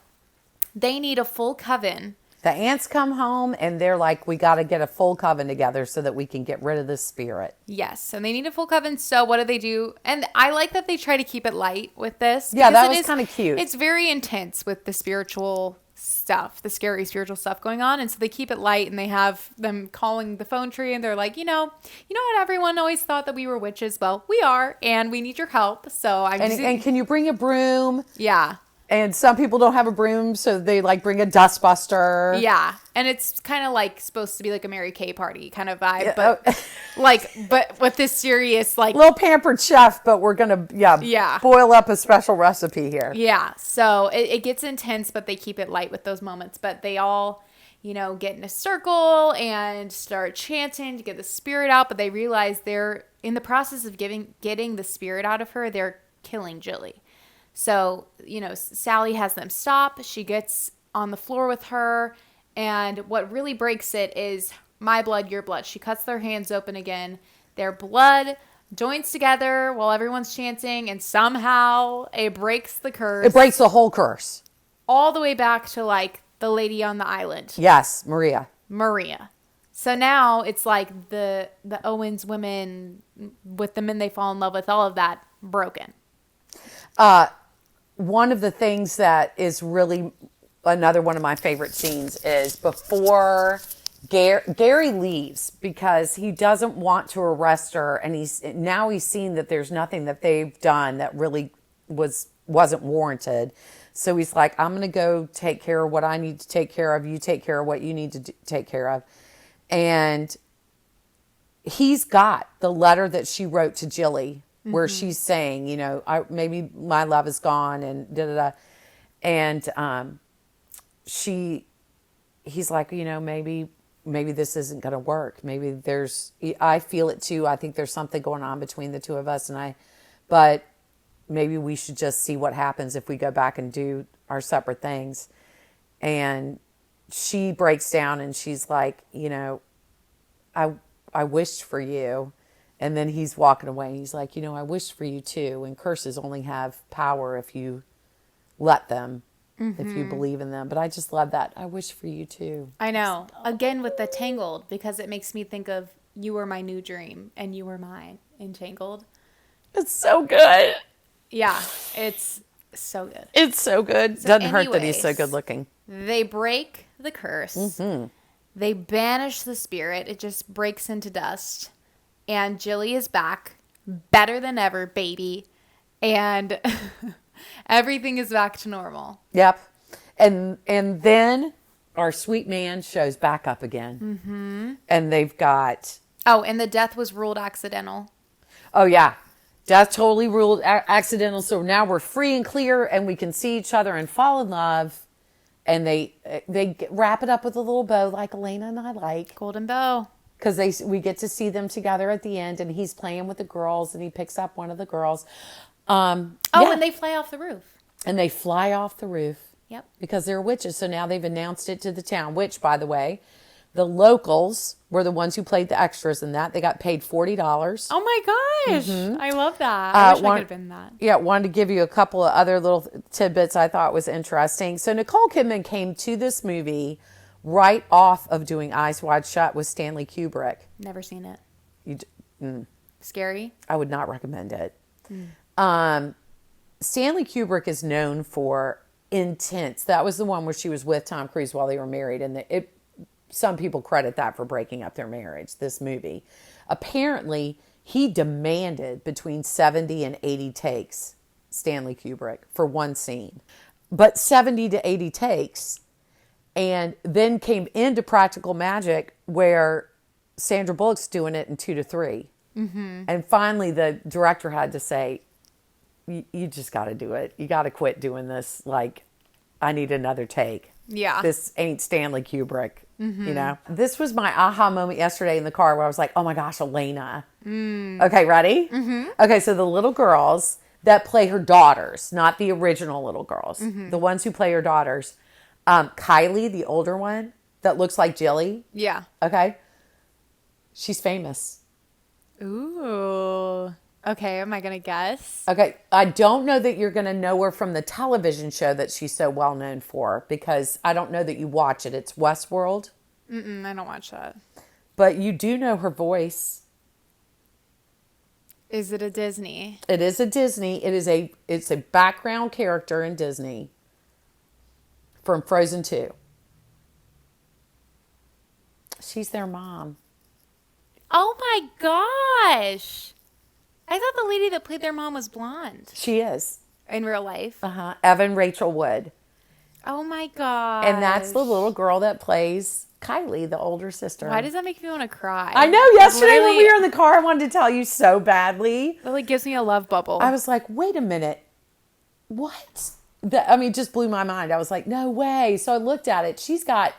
they need a full coven. The aunts come home and they're like, we got to get a full coven together so that we can get rid of this spirit. Yes. So they need a full coven. So what do? And I like that they try to keep it light with this. Yeah, that was kind of cute. It's very intense with the spiritual stuff, the scary spiritual stuff going on. And so they keep it light and they have them calling the phone tree and they're like, you know what? Everyone always thought that we were witches. Well, we are. And we need your help. So and can you bring a broom? Yeah. And some people don't have a broom, so they like bring a dustbuster. Yeah. And it's kind of like supposed to be like a Mary Kay party kind of vibe, Yeah. but but with this serious like Little pampered chef, but we're going to boil up a special recipe here. Yeah. So it gets intense, but they keep it light with those moments. But they all, get in a circle and start chanting to get the spirit out. But they realize they're in the process of getting the spirit out of her. They're killing Jilly. So, Sally has them stop. She gets on the floor with her. And what really breaks it is my blood, your blood. She cuts their hands open again. Their blood joins together while everyone's chanting. And somehow it breaks the curse. It breaks the whole curse. All the way back to like the lady on the island. Yes, Maria. So now it's like the Owens women with the men they fall in love with, all of that broken. One of the things that is really another one of my favorite scenes is before Gary leaves because he doesn't want to arrest her, and he's seen that there's nothing that they've done that really wasn't warranted. So he's like, I'm going to go take care of what I need to take care of. You take care of what you need to take care of. And he's got the letter that she wrote to Jilly where she's saying, maybe my love is gone and da-da-da. And he's like, maybe this isn't going to work. Maybe I feel it too. I think there's something going on between the two of us. But maybe we should just see what happens if we go back and do our separate things. And she breaks down and she's like, I wished for you. And then he's walking away. He's like, I wished for you too. And curses only have power if you let them, if you believe in them. But I just love that. I wish for you too. I know. Again, with the Tangled, because it makes me think of you were my new dream and you were mine in Tangled. It's so good. Yeah, it's so good. It's so good. So Doesn't hurt that he's so good looking. They break the curse. They banish the spirit. It just breaks into dust. And Jilly is back, better than ever, baby. And everything is back to normal. Yep. And then our sweet man shows back up again. And they've got... Oh, and the death was ruled accidental. Oh, yeah. Death totally ruled accidental. So now we're free and clear and we can see each other and fall in love. And they wrap it up with a little bow like Elena and I like. Golden bow. Because we get to see them together at the end, and he's playing with the girls, and he picks up one of the girls. And they fly off the roof. And they fly off the roof. Yep. Because they're witches. So now they've announced it to the town, which, by the way, the locals were the ones who played the extras in that. They got paid $40. Oh, my gosh. I love that. I wish I could have been that. Yeah, wanted to give you a couple of other little tidbits I thought was interesting. So Nicole Kidman came to this movie right off of doing Eyes Wide Shut with Stanley Kubrick. Never seen it. Scary? I would not recommend it. Stanley Kubrick is known for intense. That was the one where she was with Tom Cruise while they were married. And some people credit that for breaking up their marriage, this movie. Apparently, he demanded between 70 and 80 takes, Stanley Kubrick, for one scene. But 70 to 80 takes... And then came into Practical Magic where Sandra Bullock's doing it in 2 to 3. And finally the director had to say, you just got to do it. You got to quit doing this. Like, I need another take. Yeah. This ain't Stanley Kubrick. You know, this was my aha moment yesterday in the car where I was like, oh my gosh, Elena. Okay, ready? Okay, so the little girls that play her daughters, not the original little girls, the ones who play her daughters. Kylie, the older one that looks like Jilly. Yeah. Okay. She's famous. Ooh. Okay, am I going to guess? Okay, I don't know that you're going to know her from the television show that she's so well known for because I don't know that you watch it. It's Westworld. I don't watch that. But you do know her voice. Is it a Disney? It is a Disney. It's a background character in Disney from Frozen 2. She's their mom. Oh my gosh. I thought the lady that played their mom was blonde. She is. In real life? Evan Rachel Wood. Oh my gosh. And that's the little girl that plays Kylie, the older sister. Why does that make me want to cry? I know. Yesterday when we were in the car, I wanted to tell you so badly. It like gives me a love bubble. I was like, wait a minute. What? It just blew my mind. I was like, no way. So I looked at it. She's got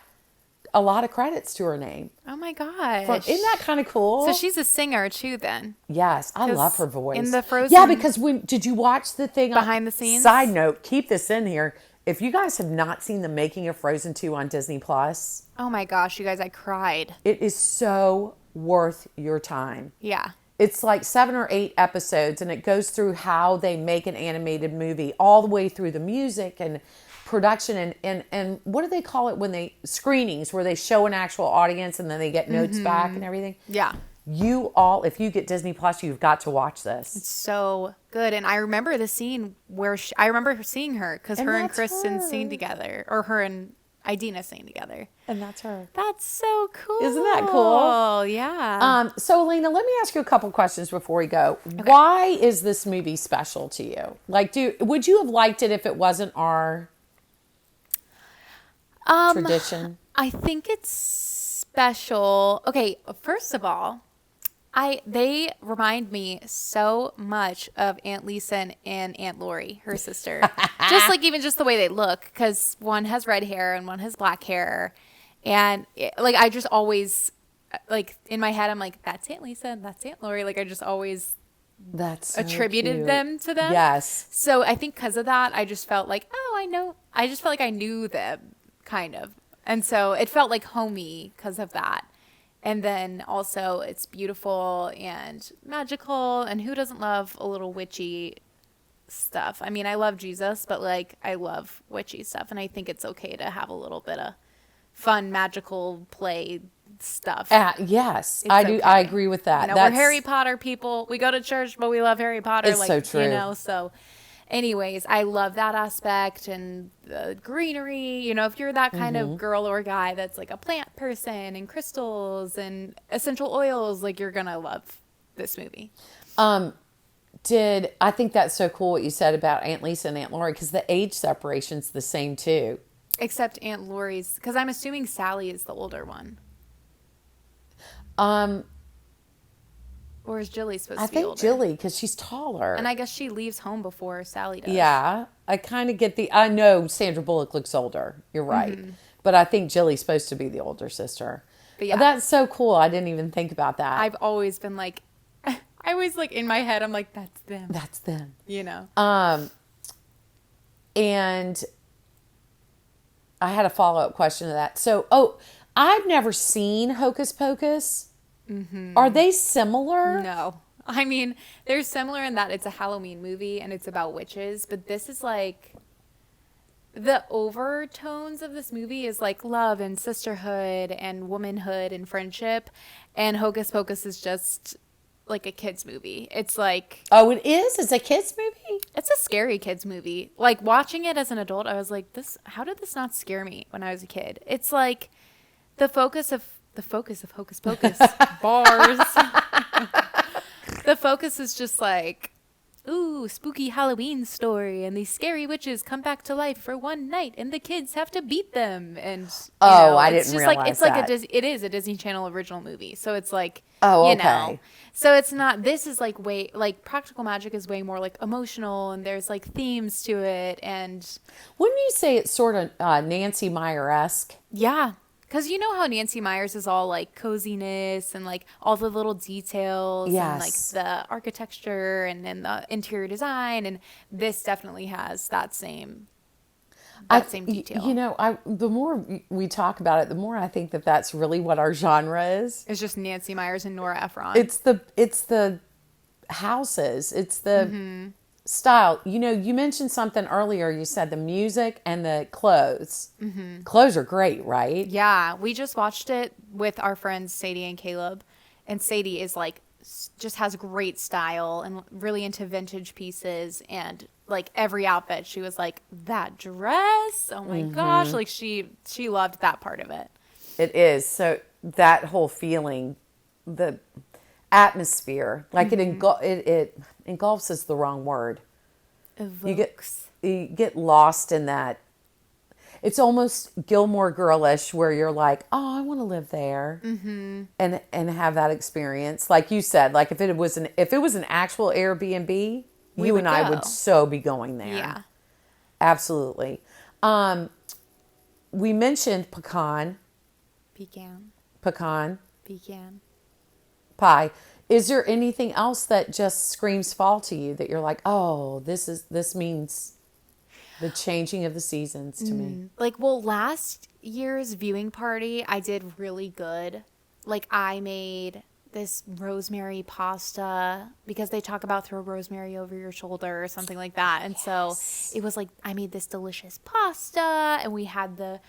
a lot of credits to her name. Oh my gosh. Isn't that kind of cool? So she's a singer too then? Yes, I love her voice. In the Frozen... Yeah, because did you watch the thing? Behind the scenes? Side note, keep this in here. If you guys have not seen the making of Frozen 2 on Disney Plus. Oh my gosh, you guys, I cried. It is so worth your time. Yeah. It's like 7 or 8 episodes, and it goes through how they make an animated movie, all the way through the music and production and what do they call it when they screenings where they show an actual audience and then they get notes back and everything. Yeah. If you get Disney Plus, you've got to watch this. It's so good. And I remember the scene where I remember seeing her because her and Kristen sing together, or her and Idina sing together. And that's her. That's so cool. Isn't that cool? Yeah. So Elena, let me ask you a couple questions before we go. Okay. Why is this movie special to you? Like, would you have liked it if it wasn't our tradition? I think it's special. Okay, first of all, they remind me so much of Aunt Lisa and Aunt Lori, her sister. Just the way they look, because one has red hair and one has black hair, and I just always in my head I'm like, that's Aunt Lisa and that's Aunt Lori. Like I just always attributed them to them. Yes. So I think because of that, I just felt like, oh, I know. I just felt like I knew them, kind of. And so it felt like homey because of that. And then also it's beautiful and magical. And who doesn't love a little witchy stuff? I mean, I love Jesus, but I love witchy stuff. And I think it's okay to have a little bit of fun, magical play stuff. Yes, I do. Okay. I agree with that. We're Harry Potter people. We go to church, but we love Harry Potter. It's so true. So anyways, I love that aspect and the greenery. If you're that kind of girl or guy that's like a plant person and crystals and essential oils, you're going to love this movie. I think that's so cool what you said about Aunt Lisa and Aunt Lori, because the age separation's the same too. Except Aunt Lori's, because I'm assuming Sally is the older one. Or is Jilly supposed to be older? I think Jilly, because she's taller. And I guess she leaves home before Sally does. Yeah. I kind of get I know Sandra Bullock looks older. You're right. But I think Jilly's supposed to be the older sister. But yeah. That's so cool. I didn't even think about that. I've always been in my head, I'm like, that's them. That's them. And I had a follow-up question to that. So, I've never seen Hocus Pocus. Are they similar? No. I mean, they're similar in that it's a Halloween movie and it's about witches, but this is the overtones of this movie is love and sisterhood and womanhood and friendship, and Hocus Pocus is just a kid's movie. It's oh, it is? It's a kid's movie? It's a scary kid's movie. Watching it as an adult, I was like, how did this not scare me when I was a kid? It's the focus of Hocus Pocus bars. The focus is just ooh, spooky Halloween story, and these scary witches come back to life for one night, and the kids have to beat them. And I didn't realize that. It is a Disney Channel original movie, so it's okay. So it's not. This is way Practical Magic is way more emotional, and there's themes to it. And wouldn't you say it's sort of Nancy Meyer-esque? Yeah. Because you know how Nancy Meyers is all like coziness and like all the little details and like Yes. the architecture and then the interior design. And this definitely has that same detail. You know, the more we talk about it, the more I think that that's really what our genre is. It's just Nancy Meyers and Nora Ephron. It's the houses. It's the style. You know, you mentioned something earlier. You said the music and the clothes. Clothes are great, right? Yeah, we just watched it with our friends Sadie and Caleb, and Sadie is like just has great style and really into vintage pieces, and like every outfit she was like, that dress, oh my gosh, like she loved that part of it. It is. So that whole feeling, the atmosphere, like it engulfs is the wrong word. Evokes. You get lost in that. It's almost Gilmore Girlish, where you're like, oh, I want to live there, and have that experience. Like you said, like if it was an actual Airbnb, you and I would so be going there. Yeah. Absolutely. We mentioned pecan Pecan. pie. Is there anything else that just screams fall to you that you're like, oh, this means the changing of the seasons to me? Like, well, last year's viewing party, I did really good. Like, I made this rosemary pasta because they talk about throw rosemary over your shoulder or something like that. And so it was like, I made this delicious pasta and we had the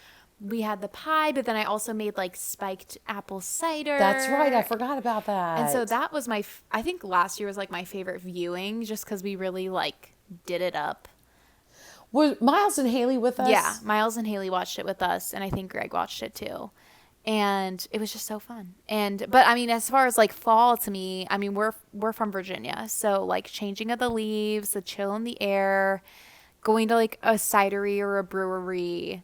pie, but then I also made like spiked apple cider. That's right. I forgot about that. And so that was I think last year was like my favorite viewing just because we really like did it up. Were Miles and Haley with us? Yeah, Miles and Haley watched it with us, and I think Greg watched it too. And it was just so fun. But I mean, as far as like fall to me, I mean, we're from Virginia, so like changing of the leaves, the chill in the air, going to like a cidery or a brewery,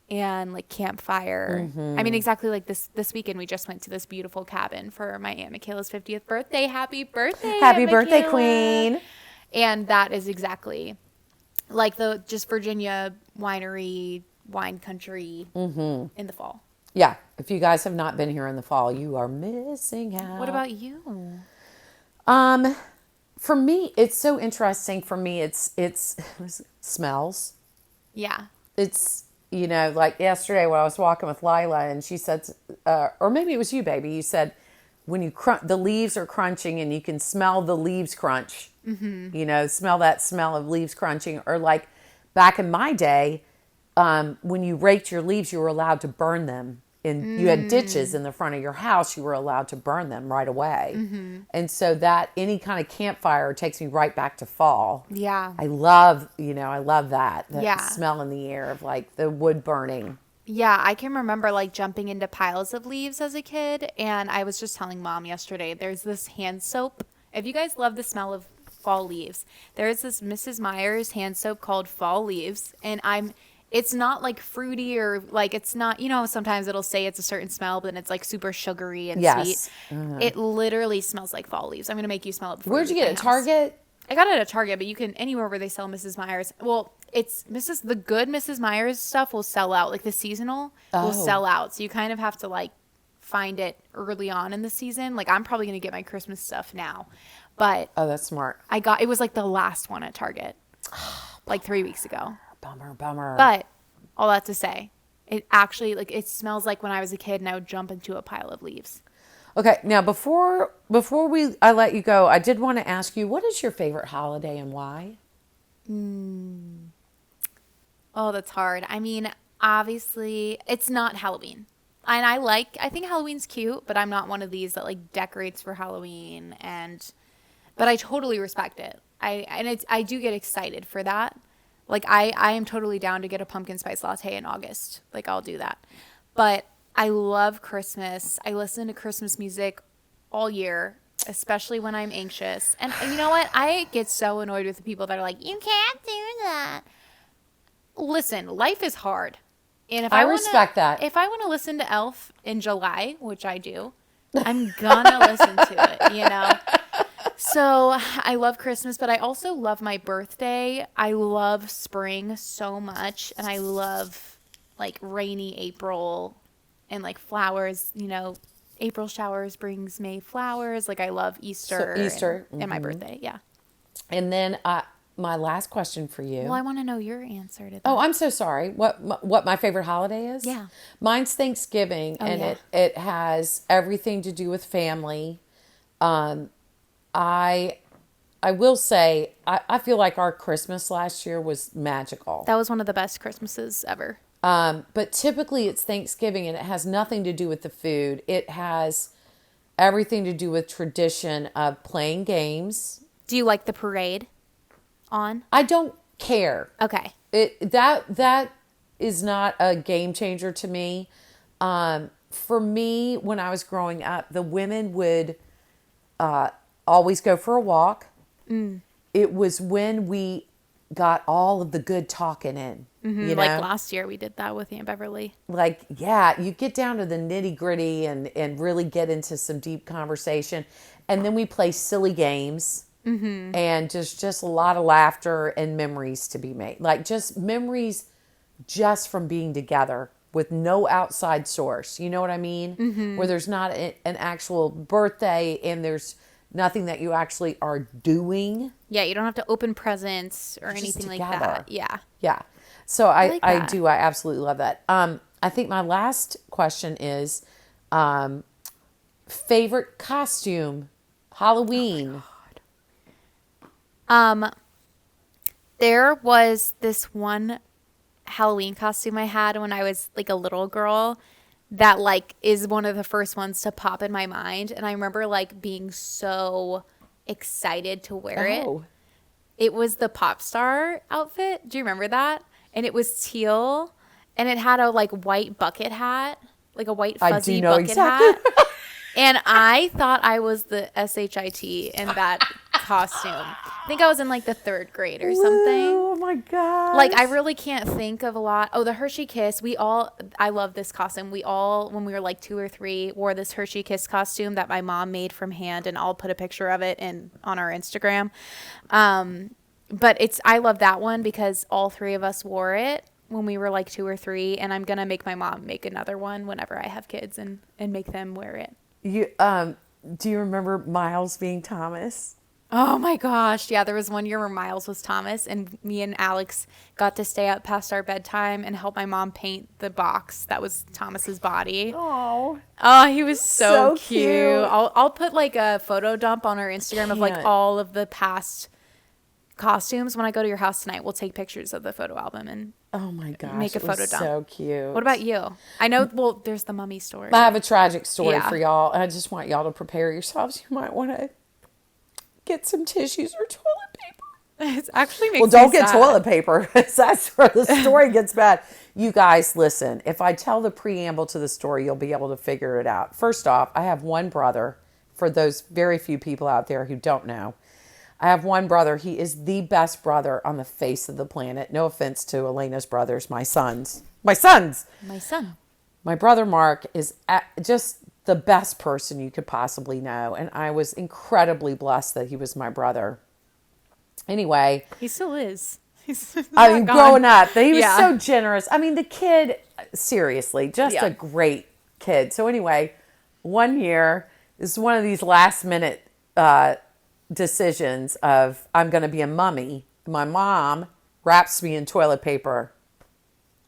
and like campfire. I mean, exactly like this weekend we just went to this beautiful cabin for my Aunt Michaela's 50th birthday. Happy birthday! Happy Aunt birthday, Michaela. Queen! And that is exactly like the just Virginia winery, wine country in the fall. Yeah, if you guys have not been here in the fall, you are missing out. What about you? For me, it's so interesting. For me, it's smells. Yeah. It's, you know, like yesterday when I was walking with Lila and she said, or maybe it was you, baby, you said when you the leaves are crunching and you can smell the leaves crunch, you know, smell that smell of leaves crunching. Or like back in my day, when you raked your leaves, you were allowed to burn them. And you had ditches in the front of your house, you were allowed to burn them right away. And so that any kind of campfire takes me right back to fall. Yeah. I love that Yeah. smell in the air of like the wood burning. Yeah, I can remember like jumping into piles of leaves as a kid. And I was just telling Mom yesterday, there's this hand soap. If you guys love the smell of fall leaves, there's this Mrs. Meyer's hand soap called Fall Leaves. And it's not like fruity or like it's not, you know, sometimes it'll say it's a certain smell, but then it's like super sugary and sweet. It literally smells like fall leaves. I'm going to make you smell it before. Where'd you get it? Target? I got it at Target, but you can anywhere where they sell Mrs. Meyer's. Well, it's the good Mrs. Meyer's stuff will sell out. Like the seasonal will sell out. So you kind of have to like find it early on in the season. Like I'm probably going to get my Christmas stuff now. But Oh, that's smart. it was like the last one at Target like 3 weeks ago. Bummer. But all that to say, it actually like it smells like when I was a kid and I would jump into a pile of leaves. Okay, now before I let you go, I did want to ask you, what is your favorite holiday and why? Oh, that's hard. I mean, obviously, it's not Halloween. And I think Halloween's cute, but I'm not one of these that like decorates for Halloween but I totally respect it. I do get excited for that. Like I am totally down to get a pumpkin spice latte in August. Like I'll do that. But I love Christmas. I listen to Christmas music all year, especially when I'm anxious. And you know what? I get so annoyed with the people that are like, you can't do that. Listen, life is hard. And if I respect that. If I want to listen to Elf in July, which I do, I'm gonna listen to it, you know? So I love Christmas, but I also love my birthday. I love spring so much, and I love like rainy April and like flowers, April showers brings May flowers. Like I love Easter. So Easter. And my birthday. Yeah. And then my last question for you. Well, I want to know your answer to that. Oh, I'm so sorry. What my favorite holiday is? Yeah. Mine's Thanksgiving, and yeah. it has everything to do with family. I will say I feel like our Christmas last year was magical. That was one of the best Christmases ever. But typically it's Thanksgiving, and it has nothing to do with the food. It has everything to do with tradition of playing games. Do you like the parade on? I don't care. Okay. That is not a game changer to me. For me, when I was growing up, the women would always go for a walk. It was when we got all of the good talking in. You know? Like last year we did that with Aunt Beverly. Like, yeah, you get down to the nitty gritty and really get into some deep conversation. And then we play silly games. And just a lot of laughter and memories to be made. Like just memories just from being together with no outside source. You know what I mean? Where there's not an actual birthday and there's nothing that you actually are doing. Yeah, you don't have to open presents or anything like that. Yeah. Yeah. So I that. do. I absolutely love that. I think my last question is favorite costume, Halloween. There was this one Halloween costume I had when I was like a little girl that like is one of the first ones to pop in my mind. And I remember like being so excited to wear it. It was the pop star outfit. Do you remember that? And it was teal and it had a like white bucket hat, like a white fuzzy bucket hat. And I thought I was the SHIT in that costume. I think I was in like the 3rd grade or something. Oh my God. Like I really can't think of a lot. Oh, the Hershey Kiss. I love this costume. We all, when we were like 2 or 3, wore this Hershey Kiss costume that my mom made from hand, and I'll put a picture of it on our Instagram. But I love that one because all 3 of us wore it when we were like 2 or 3, and I'm going to make my mom make another one whenever I have kids and make them wear it. Do you remember Miles being Thomas? Oh my gosh. Yeah, there was one year where Miles was Thomas and me and Alex got to stay up past our bedtime and help my mom paint the box that was Thomas's body. Oh, he was so cute. I'll put like a photo dump on our Instagram of like all of the past costumes. When I go to your house tonight, we'll take pictures of the photo album and oh my gosh, make a photo dump. So cute. What about you? I know, well, there's the mummy story. I have a tragic story for y'all. I just want y'all to prepare yourselves. You might want to get some tissues or toilet paper. It actually makes well, don't get toilet paper. That's where the story gets bad. You guys, listen. If I tell the preamble to the story, you'll be able to figure it out. First off, I have one brother. For those very few people out there who don't know, I have one brother. He is the best brother on the face of the planet. No offense to Elena's brothers, my sons. My son. My brother Mark is just the best person you could possibly know. And I was incredibly blessed that he was my brother. Anyway. He still is. Growing up, he was so generous. I mean, the kid, seriously, just a great kid. So anyway, one year, this is one of these last minute decisions of I'm going to be a mummy. My mom wraps me in toilet paper.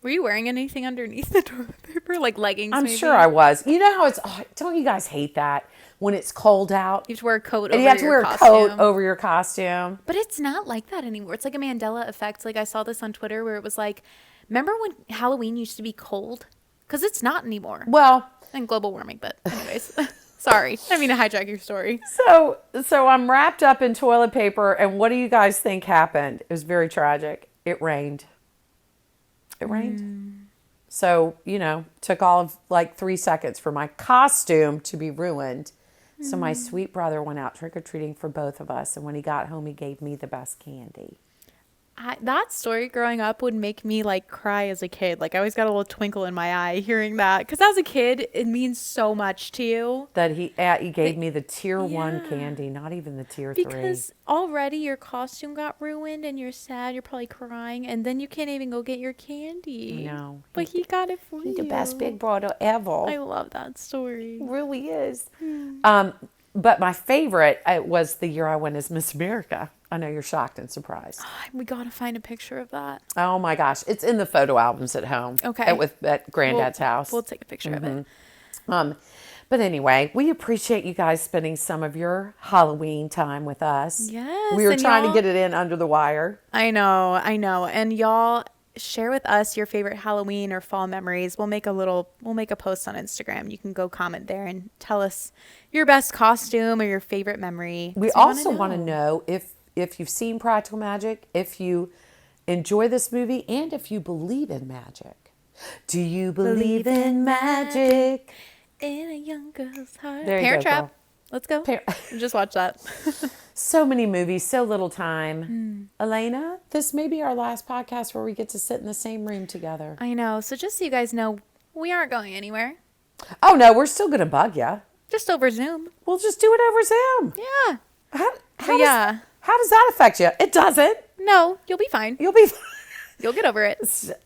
Were you wearing anything underneath the toilet paper? Like leggings, I'm sure I was. You know how it's, don't you guys hate that? When it's cold out. You have to wear a coat over your costume. And you have to wear a coat over your costume. But it's not like that anymore. It's like a Mandela effect. Like I saw this on Twitter where it was like, remember when Halloween used to be cold? Because it's not anymore. Well. And global warming, but anyways. Sorry. I mean to hijack your story. So I'm wrapped up in toilet paper, and what do you guys think happened? It was very tragic. It rained. It rained. So, took all of like 3 seconds for my costume to be ruined. So my sweet brother went out trick-or-treating for both of us, and when he got home, he gave me the best candy. That story growing up would make me like cry as a kid. Like I always got a little twinkle in my eye hearing that. Because as a kid, it means so much to you. That he gave me the tier 1 candy, not even the tier 3. Because already your costume got ruined and you're sad. You're probably crying. And then you can't even go get your candy. No. But he got it for you. The best big brother ever. I love that story. It really is. But my favorite was the year I went as Miss America. I know you're shocked and surprised. We got to find a picture of that. Oh my gosh. It's in the photo albums at home. Okay. At Granddad's house. We'll take a picture of it. But anyway, we appreciate you guys spending some of your Halloween time with us. Yes. We were and trying to y'all- get it in under the wire. I know. And y'all share with us your favorite Halloween or fall memories. We'll make a post on Instagram. You can go comment there and tell us your best costume or your favorite memory. We also want to know if you've seen Practical Magic, if you enjoy this movie, and if you believe in magic. Do you believe in magic? In a young girl's heart. There you Parent go, Trap. girl. Let's go. Just watch that. So many movies, so little time. Elena, this may be our last podcast where we get to sit in the same room together. I know. So just so you guys know, we aren't going anywhere. Oh, no, we're still going to bug you. Just over Zoom. We'll just do it over Zoom. Yeah. How does that affect you? It doesn't. No, you'll be fine. You'll be fine. You'll get over it.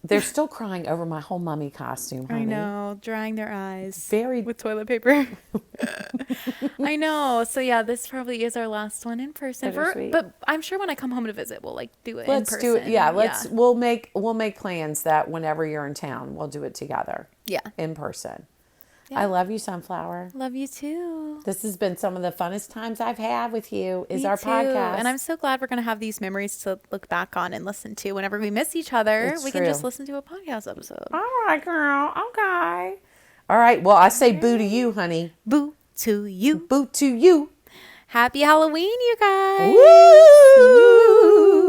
They're still crying over my whole mummy costume, honey. I know. Drying their eyes. Very. With toilet paper. I know. So yeah, this probably is our last one in person. Bittersweet. But I'm sure when I come home to visit, we'll like do it Let's in person. do it. Yeah, we'll make plans that whenever you're in town, we'll do it together. Yeah. In person. Yeah. I love you, Sunflower. Love you too. This has been some of the funnest times I've had with you. Me Our too. podcast. And I'm so glad we're going to have these memories to look back on and listen to whenever we miss each other. It's we true. can just listen to a podcast episode. All right, girl. Okay. All right. Well, I say boo to you, honey. Boo to you. Boo to you. Happy Halloween, you guys. Woo!